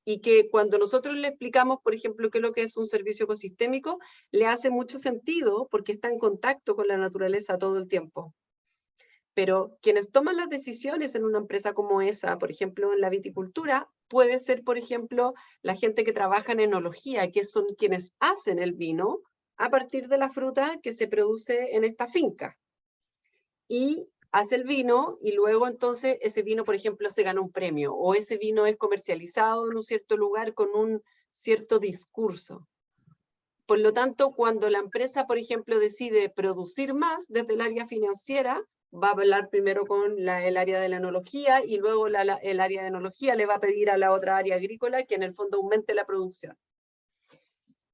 Speaker 7: y que cuando nosotros le explicamos, por ejemplo, qué es lo que es un servicio ecosistémico, le hace mucho sentido porque está en contacto con la naturaleza todo el tiempo. Pero quienes toman las decisiones en una empresa como esa, por ejemplo, en la viticultura, puede ser, por ejemplo, la gente que trabaja en enología, que son quienes hacen el vino a partir de la fruta que se produce en esta finca. Y hace el vino y luego entonces ese vino, por ejemplo, se gana un premio o ese vino es comercializado en un cierto lugar con un cierto discurso. Por lo tanto, cuando la empresa, por ejemplo, decide producir más desde el área financiera, va a hablar primero con el área de la enología y luego el área de enología le va a pedir a la otra área agrícola que en el fondo aumente la producción.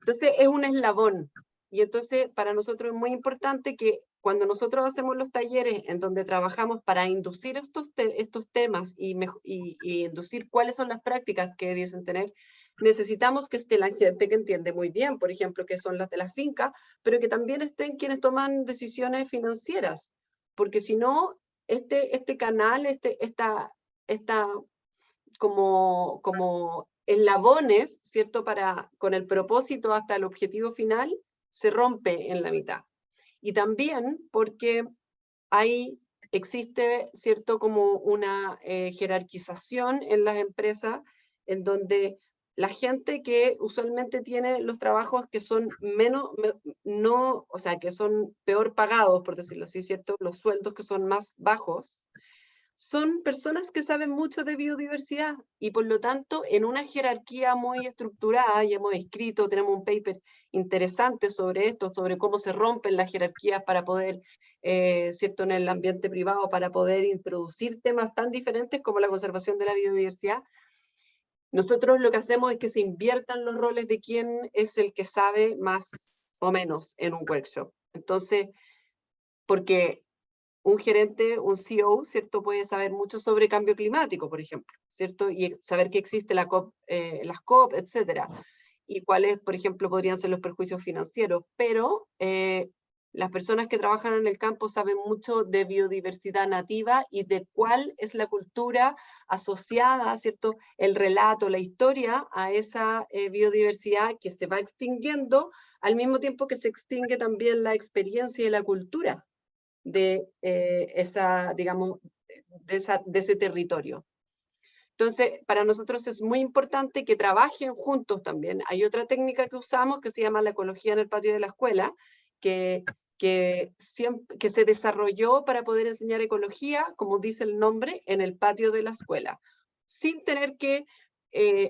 Speaker 7: Entonces es un eslabón. Y entonces para nosotros es muy importante que cuando nosotros hacemos los talleres en donde trabajamos para inducir estos temas y inducir cuáles son las prácticas que dicen tener, necesitamos que esté la gente que entiende muy bien, por ejemplo, que son las de la finca, pero que también estén quienes toman decisiones financieras. Porque si no, este canal, como eslabones, ¿cierto? Con el propósito hasta el objetivo final, se rompe en la mitad. Y también porque existe, ¿cierto? Como una jerarquización en las empresas en donde la gente que usualmente tiene los trabajos que son o sea, que son peor pagados, por decirlo así, ¿cierto? Los sueldos que son más bajos, son personas que saben mucho de biodiversidad y por lo tanto en una jerarquía muy estructurada, y hemos escrito, tenemos un paper interesante sobre esto, sobre cómo se rompen las jerarquías para poder, ¿cierto? En el ambiente privado, para poder introducir temas tan diferentes como la conservación de la biodiversidad. Nosotros lo que hacemos es que se inviertan los roles de quién es el que sabe más o menos en un workshop. Entonces, porque un gerente, un CEO, ¿cierto? Puede saber mucho sobre cambio climático, por ejemplo, ¿cierto? Y saber que existe las COP, etcétera. Y cuáles, por ejemplo, podrían ser los perjuicios financieros. Pero las personas que trabajan en el campo saben mucho de biodiversidad nativa y de cuál es la cultura asociada, ¿cierto? El relato, la historia a esa biodiversidad que se va extinguiendo, al mismo tiempo que se extingue también la experiencia y la cultura de digamos, de ese territorio. Entonces, para nosotros es muy importante que trabajen juntos también. Hay otra técnica que usamos que se llama la ecología en el patio de la escuela, que se desarrolló para poder enseñar ecología, como dice el nombre, en el patio de la escuela, sin tener que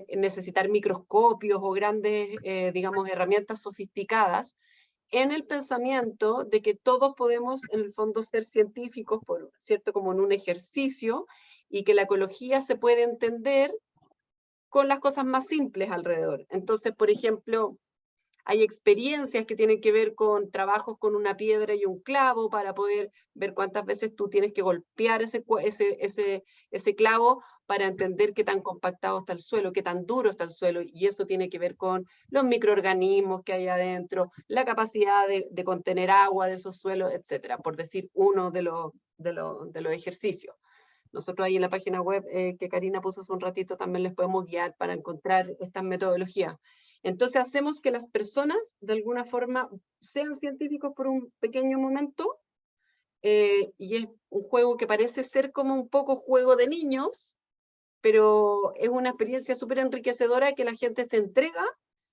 Speaker 7: necesitar microscopios o grandes, digamos, herramientas sofisticadas, en el pensamiento de que todos podemos en el fondo ser científicos, ¿cierto? Como en un ejercicio, y que la ecología se puede entender con las cosas más simples alrededor. Entonces, por ejemplo, hay experiencias que tienen que ver con trabajos con una piedra y un clavo para poder ver cuántas veces tú tienes que golpear ese clavo para entender qué tan compactado está el suelo, qué tan duro está el suelo, y eso tiene que ver con los microorganismos que hay adentro, la capacidad de contener agua de esos suelos, etcétera, por decir uno de los ejercicios. Nosotros ahí en la página web que Karina puso hace un ratito también les podemos guiar para encontrar estas metodologías. Entonces hacemos que las personas de alguna forma sean científicos por un pequeño momento, y es un juego que parece ser como un poco juego de niños, pero es una experiencia súper enriquecedora que la gente se entrega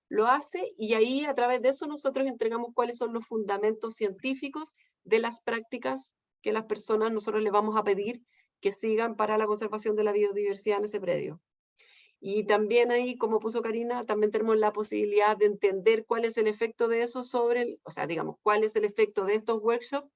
Speaker 7: lo hace, y ahí a través de eso nosotros entregamos cuáles son los fundamentos científicos de las prácticas que las personas nosotros les vamos a pedir que sigan para la conservación de la biodiversidad en ese predio. Y también ahí, como puso Karina, también tenemos la posibilidad de entender cuál es el efecto de eso sobre, o sea, digamos, cuál es el efecto de estos workshops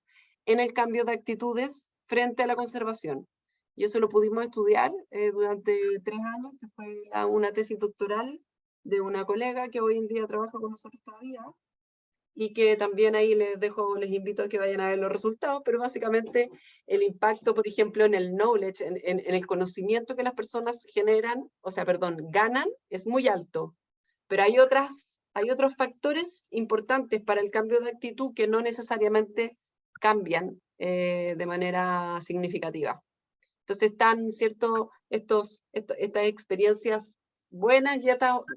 Speaker 7: en el cambio de actitudes frente a la conservación. Y eso lo pudimos estudiar durante 3 años, que fue una tesis doctoral de una colega que hoy en día trabaja con nosotros todavía, y que también ahí les invito a que vayan a ver los resultados, pero básicamente el impacto, por ejemplo, en el knowledge, en el conocimiento que las personas generan, o sea, perdón, ganan, es muy alto. Pero hay otros factores importantes para el cambio de actitud que no necesariamente cambian de manera significativa. Entonces están, ¿cierto?, estas experiencias buenas y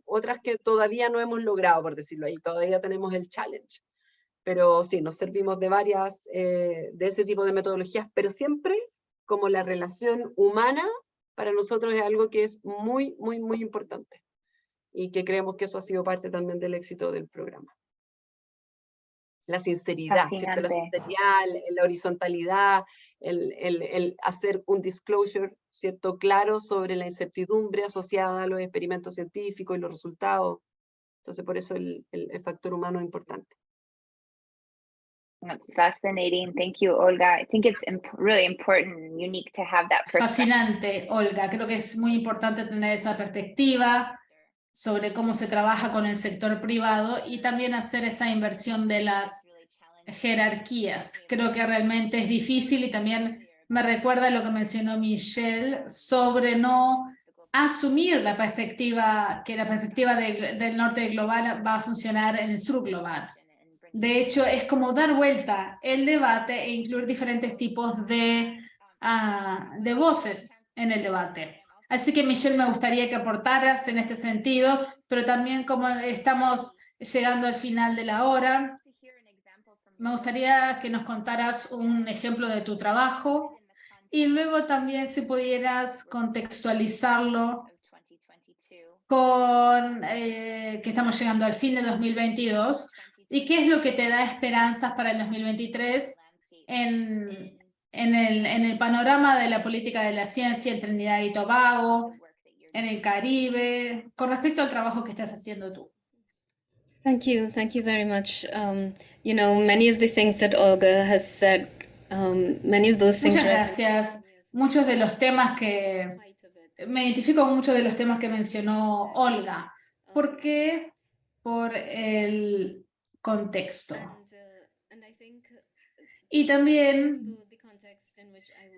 Speaker 7: otras que todavía no hemos logrado, por decirlo ahí, todavía tenemos el challenge. Pero sí, nos servimos de varias, de ese tipo de metodologías, pero siempre como la relación humana para nosotros es algo que es muy, muy, muy importante. Y que creemos que eso ha sido parte también del éxito del programa. La sinceridad, ¿cierto? La sinceridad, la horizontalidad, el hacer un disclosure, ¿cierto?, claro sobre la incertidumbre asociada a los experimentos científicos y los resultados. Entonces, por eso el factor humano es importante.
Speaker 2: That's fascinating. Thank you, Olga. I think it's really important and unique to have that perspective.
Speaker 6: Fascinante, Olga. Creo que es muy importante tener esa perspectiva sobre cómo se trabaja con el sector privado y también hacer esa inversión de las jerarquías. Creo que realmente es difícil y también me recuerda lo que mencionó Michelle sobre no asumir la perspectiva, que la perspectiva del norte global va a funcionar en el sur global. De hecho, es como dar vuelta el debate e incluir diferentes tipos de voces en el debate. Así que, Michelle, me gustaría que aportaras en este sentido, pero también como estamos llegando al final de la hora, me gustaría que nos contaras un ejemplo de tu trabajo y luego también si pudieras contextualizarlo con que estamos llegando al fin de 2022 y qué es lo que te da esperanzas para el 2023 en el panorama de la política de la ciencia en Trinidad y Tobago, en el Caribe, con respecto al trabajo que estás haciendo tú.
Speaker 8: Thank you very much. You know, many of the things that Olga has said, many of those things.
Speaker 6: Muchas gracias. Muchos de los temas que me identifico con muchos de los temas que mencionó Olga. ¿Por qué? Por el contexto. Y también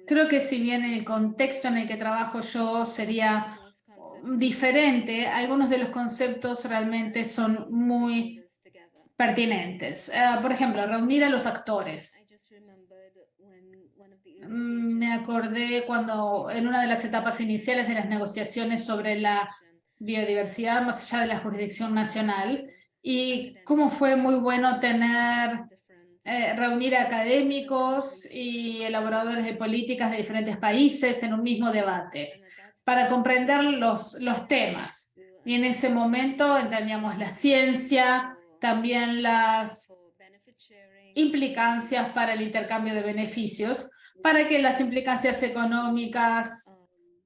Speaker 6: creo que si bien el contexto en el que trabajo yo sería diferente, algunos de los conceptos realmente son muy pertinentes. Por ejemplo, reunir a los actores. Me acordé cuando en una de las etapas iniciales de las negociaciones sobre la biodiversidad más allá de la jurisdicción nacional y cómo fue muy bueno reunir académicos y elaboradores de políticas de diferentes países en un mismo debate para comprender los temas. Y en ese momento entendíamos la ciencia, también las implicancias para el intercambio de beneficios, para que las implicancias económicas,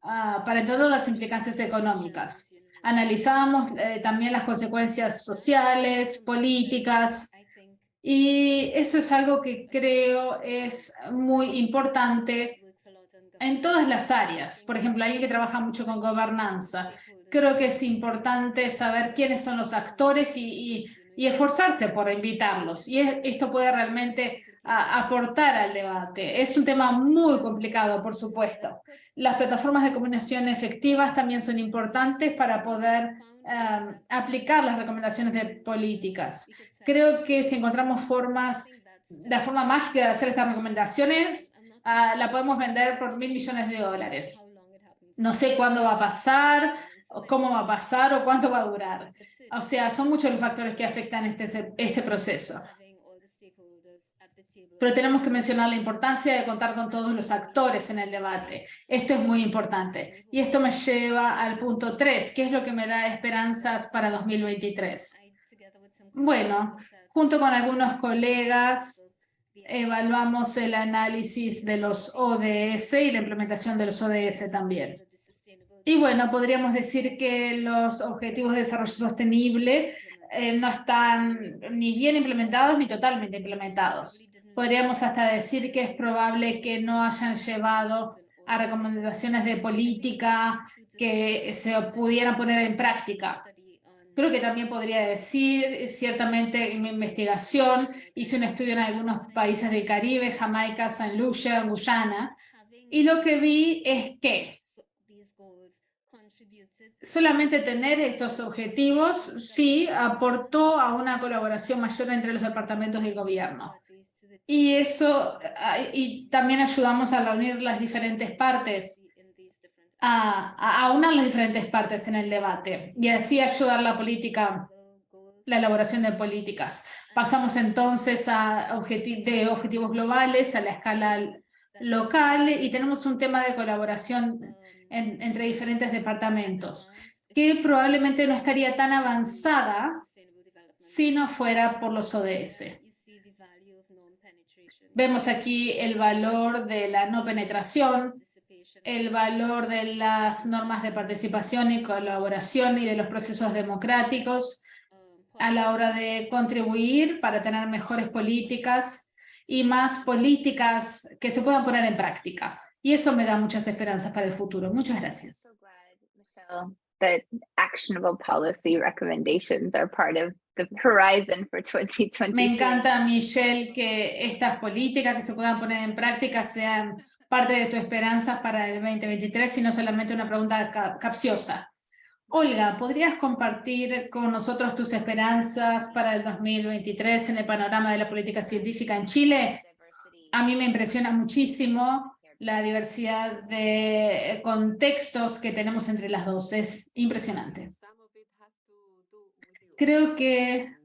Speaker 6: para entender las implicancias económicas. Analizábamos también las consecuencias sociales, políticas, y eso es algo que creo es muy importante en todas las áreas. Por ejemplo, alguien que trabaja mucho con gobernanza. Creo que es importante saber quiénes son los actores y esforzarse por invitarlos. Y esto puede realmente aportar al debate. Es un tema muy complicado, por supuesto. Las plataformas de comunicación efectivas también son importantes para poder aplicar las recomendaciones de políticas. Creo que si encontramos la forma mágica de hacer estas recomendaciones, la podemos vender por $1.000 millones. No sé cuándo va a pasar, o cómo va a pasar, o cuánto va a durar. O sea, son muchos los factores que afectan este proceso. Pero tenemos que mencionar la importancia de contar con todos los actores en el debate. Esto es muy importante. Y esto me lleva al punto 3, ¿qué es lo que me da esperanzas para 2023? Bueno, junto con algunos colegas, evaluamos el análisis de los ODS y la implementación de los ODS también. Y bueno, podríamos decir que los Objetivos de Desarrollo Sostenible no están ni bien implementados ni totalmente implementados. Podríamos hasta decir que es probable que no hayan llevado a recomendaciones de política que se pudieran poner en práctica. Creo que también podría decir, ciertamente en mi investigación, hice un estudio en algunos países del Caribe, Jamaica, Saint Lucia, Guyana, y lo que vi es que solamente tener estos objetivos sí aportó a una colaboración mayor entre los departamentos del gobierno. Y eso, y también ayudamos a unir las diferentes partes, a unir las diferentes partes en el debate y así ayudar la política, la elaboración de políticas. Pasamos entonces a objetivos globales a la escala local y tenemos un tema de colaboración entre diferentes departamentos que probablemente no estaría tan avanzada si no fuera por los ODS. Vemos aquí el valor de la no penetración, el valor de las normas de participación y colaboración y de los procesos democráticos a la hora de contribuir para tener mejores políticas y más políticas que se puedan poner en práctica. Y eso me da muchas esperanzas para el futuro. Muchas gracias.
Speaker 2: So glad, Michelle, that actionable policy recommendations are part of the horizon for 2023.
Speaker 6: Me encanta, Michelle, que estas políticas que se puedan poner en práctica sean parte de tus esperanzas para el 2023 y no solamente una pregunta capciosa. Olga, ¿podrías compartir con nosotros tus esperanzas para el 2023 en el panorama de la política científica en Chile? A mí me impresiona muchísimo la diversidad de contextos que tenemos entre las dos. Es impresionante. Creo que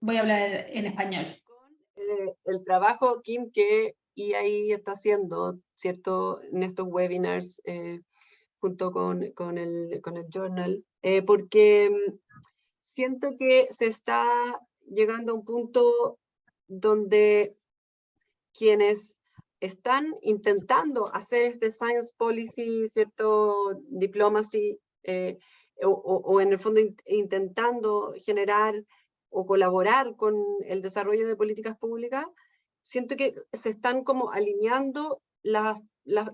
Speaker 6: voy a hablar en español.
Speaker 7: El trabajo, Kim, que EIE está haciendo, ¿cierto?, en estos webinars, junto con el journal, porque siento que se está llegando a un punto donde quienes están intentando hacer este science policy, ¿cierto?, diplomacy, o en el fondo intentando generar o colaborar con el desarrollo de políticas públicas, siento que se están como alineando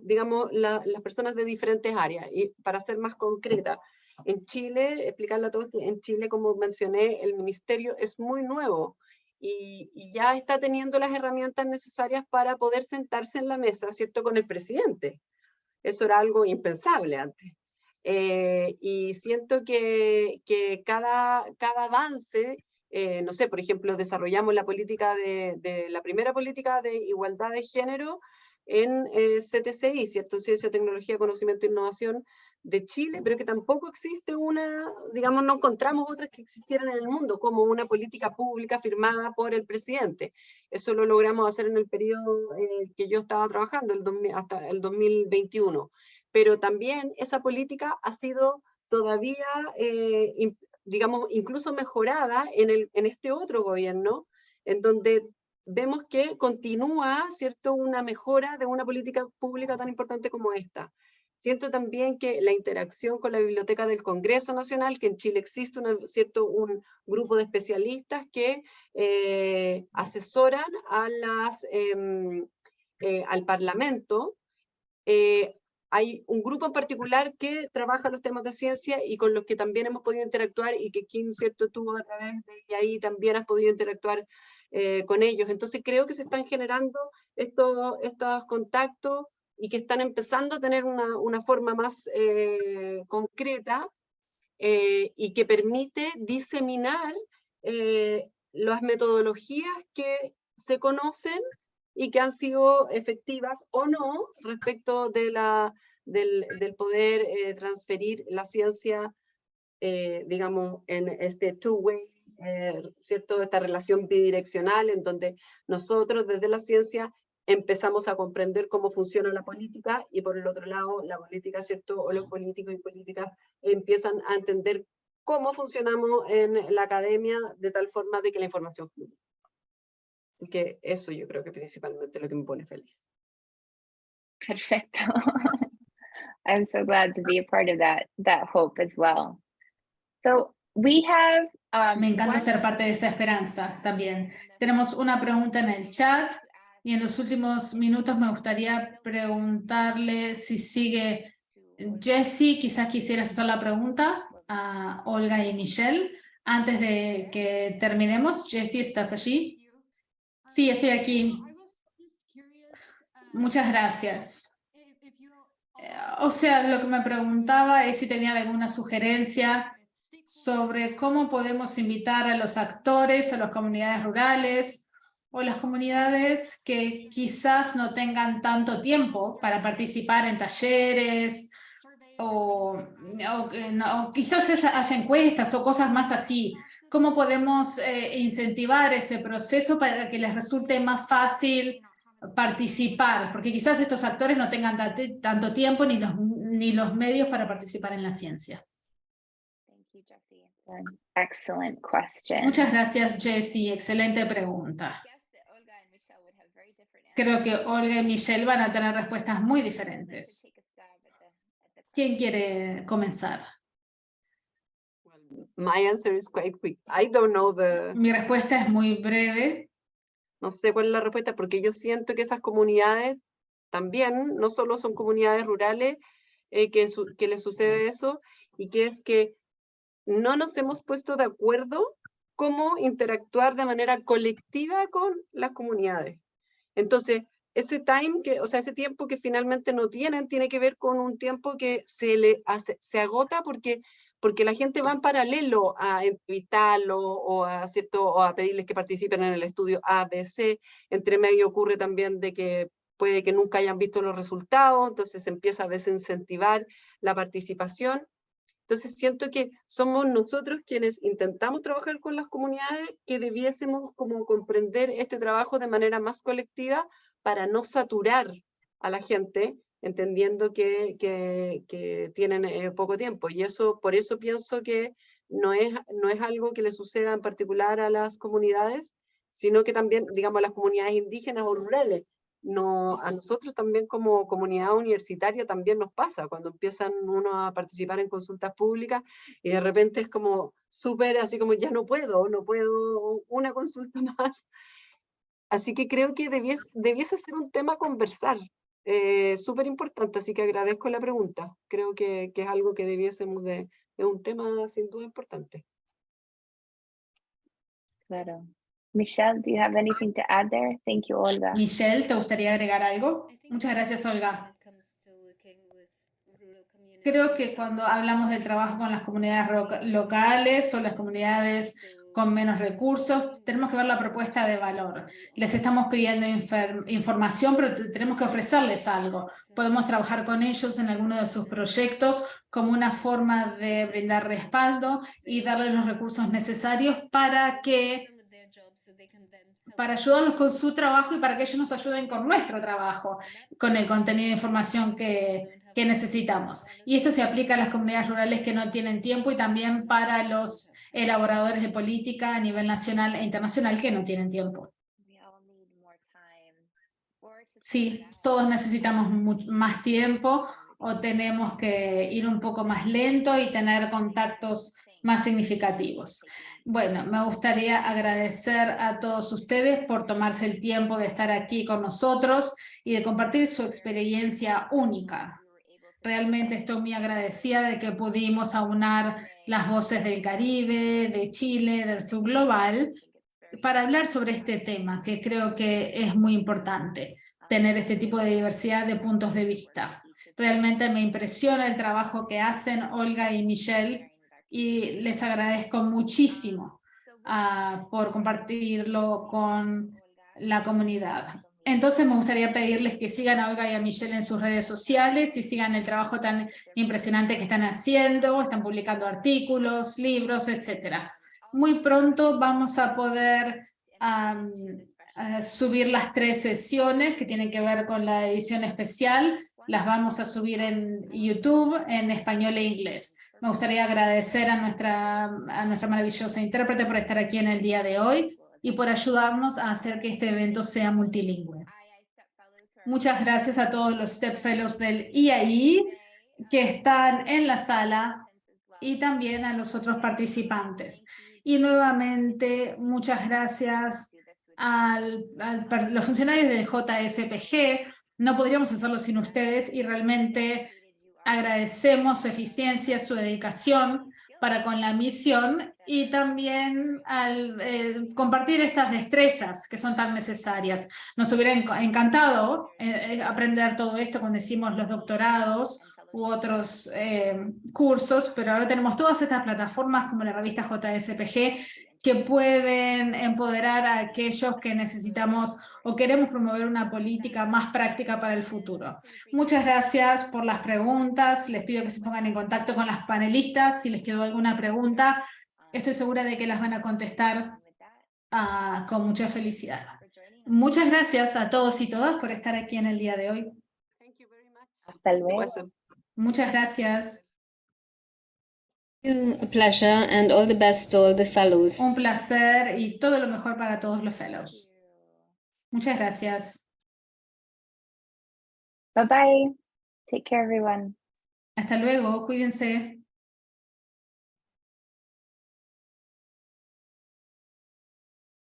Speaker 7: digamos, las personas de diferentes áreas. Y para ser más concreta, en Chile, explicarle a todos que en Chile, como mencioné, el ministerio es muy nuevo y ya está teniendo las herramientas necesarias para poder sentarse en la mesa, ¿cierto?, con el presidente. Eso era algo impensable antes. Y siento que cada avance, no sé, por ejemplo, desarrollamos la política la primera política de igualdad de género en CTCI, ¿cierto? Ciencia, Tecnología, Conocimiento e Innovación de Chile, pero que tampoco existe una, digamos, no encontramos otras que existieran en el mundo, como una política pública firmada por el presidente. Eso lo logramos hacer en el periodo que yo estaba trabajando, hasta el 2021. Pero también esa política ha sido todavía, digamos, incluso mejorada en este otro gobierno, en donde vemos que continúa, ¿cierto?, una mejora de una política pública tan importante como esta. Siento también que la interacción con la Biblioteca del Congreso Nacional, que en Chile existe un grupo de especialistas que asesoran al Parlamento. Hay un grupo en particular que trabaja los temas de ciencia y con los que también hemos podido interactuar y que Kim, ¿cierto?, tú a través de ahí también has podido interactuar con ellos. Entonces creo que se están generando estos contactos y que están empezando a tener una forma más concreta y que permite diseminar las metodologías que se conocen y que han sido efectivas o no respecto de del poder transferir la ciencia, digamos, en este two-way, ¿cierto?, esta relación bidireccional en donde nosotros desde la ciencia empezamos a comprender cómo funciona la política y por el otro lado la política, ¿cierto?, o los políticos y políticas empiezan a entender cómo funcionamos en la academia de tal forma de que la información fluya. Y que eso yo creo que principalmente es lo que me pone feliz.
Speaker 2: Perfecto. I'm so glad to be a part of that hope as well. So we have
Speaker 6: Me encanta
Speaker 2: one-
Speaker 6: ser parte de esa esperanza también. Tenemos una pregunta en el chat y en los últimos minutos me gustaría preguntarle si sigue Jessie, quizás quisieras hacer la pregunta a Olga y Michelle antes de que terminemos. Jessie, ¿estás allí? Sí, estoy aquí. Muchas gracias. O sea, lo que me preguntaba es si tenían alguna sugerencia sobre cómo podemos invitar a los actores, a las comunidades rurales o las comunidades que quizás no tengan tanto tiempo para participar en talleres o quizás haya encuestas o cosas más así. ¿Cómo podemos incentivar ese proceso para que les resulte más fácil participar? Porque quizás estos actores no tengan tanto tiempo ni los medios para participar en la ciencia.
Speaker 2: Thank you, Jessie. It's an excellent question.
Speaker 6: Muchas gracias, Jessie. Excelente pregunta. Creo que Olga y Michelle van a tener respuestas muy diferentes. ¿Quién quiere comenzar?
Speaker 7: My answer is quite quick. I don't know
Speaker 6: Mi respuesta es muy breve.
Speaker 7: no sé cuál es la respuesta, porque yo siento que esas comunidades también, no solo son comunidades rurales que les sucede eso, y que es que no nos hemos puesto de acuerdo cómo interactuar de manera colectiva con las comunidades. Entonces, ese ese tiempo que finalmente no tienen, tiene que ver con un tiempo que se agota porque la gente va en paralelo a entrevistarlo o a pedirles que participen en el estudio A, B, C. Entre medio ocurre también de que puede que nunca hayan visto los resultados, entonces se empieza a desincentivar la participación. Entonces siento que somos nosotros quienes intentamos trabajar con las comunidades, que debiésemos como comprender este trabajo de manera más colectiva para no saturar a la gente, entendiendo que tienen poco tiempo. Y por eso pienso que no es algo que le suceda en particular a las comunidades, sino que también, digamos, a las comunidades indígenas o rurales. No, a nosotros también como comunidad universitaria también nos pasa cuando empiezan uno a participar en consultas públicas y de repente es como súper así como ya no puedo una consulta más. Así que creo que debiese ser un tema a conversar, súper importante, así que agradezco la pregunta. Creo que es algo que debiésemos es un tema sin duda importante.
Speaker 2: Claro. Michelle, do you have anything to add there? Thank you, Olga.
Speaker 6: Michelle, ¿te gustaría agregar algo? Muchas gracias, Olga. Creo que cuando hablamos del trabajo con las comunidades locales o las comunidades con menos recursos, tenemos que ver la propuesta de valor. Les estamos pidiendo información, pero tenemos que ofrecerles algo. Podemos trabajar con ellos en alguno de sus proyectos como una forma de brindar respaldo y darles los recursos necesarios para ayudarlos con su trabajo y para que ellos nos ayuden con nuestro trabajo, con el contenido de información que necesitamos. Y esto se aplica a las comunidades rurales que no tienen tiempo y también para los elaboradores de política a nivel nacional e internacional que no tienen tiempo. Sí, todos necesitamos más tiempo o tenemos que ir un poco más lento y tener contactos más significativos. Bueno, me gustaría agradecer a todos ustedes por tomarse el tiempo de estar aquí con nosotros y de compartir su experiencia única. Realmente estoy muy agradecida de que pudimos aunar las voces del Caribe, de Chile, del Sur Global, para hablar sobre este tema, que creo que es muy importante, tener este tipo de diversidad de puntos de vista. Realmente me impresiona el trabajo que hacen Olga y Michelle, y les agradezco muchísimo por compartirlo con la comunidad. Entonces me gustaría pedirles que sigan a Olga y a Michelle en sus redes sociales y sigan el trabajo tan impresionante que están haciendo, están publicando artículos, libros, etc. Muy pronto vamos a poder subir las 3 sesiones que tienen que ver con la edición especial. Las vamos a subir en YouTube en español e inglés. Me gustaría agradecer a nuestra maravillosa intérprete por estar aquí en el día de hoy y por ayudarnos a hacer que este evento sea multilingüe. Muchas gracias a todos los STEP Fellows del IAI que están en la sala y también a los otros participantes. Y nuevamente, muchas gracias a los funcionarios del JSPG. No podríamos hacerlo sin ustedes y realmente agradecemos su eficiencia, su dedicación para con la misión y también al compartir estas destrezas que son tan necesarias. Nos hubiera encantado aprender todo esto cuando hicimos los doctorados u otros cursos, pero ahora tenemos todas estas plataformas como la revista JSPG que pueden empoderar a aquellos que necesitamos o queremos promover una política más práctica para el futuro. Muchas gracias por las preguntas. Les pido que se pongan en contacto con las panelistas. Si les quedó alguna pregunta, estoy segura de que las van a contestar con mucha felicidad. Muchas gracias a todos y todas por estar aquí en el día de hoy.
Speaker 2: Hasta luego.
Speaker 6: Muchas gracias.
Speaker 8: A pleasure and all the best to all the fellows.
Speaker 6: Un placer y todo lo mejor para todos los fellows. Muchas gracias.
Speaker 2: Bye bye. Take care, everyone.
Speaker 6: Hasta luego. Cuídense.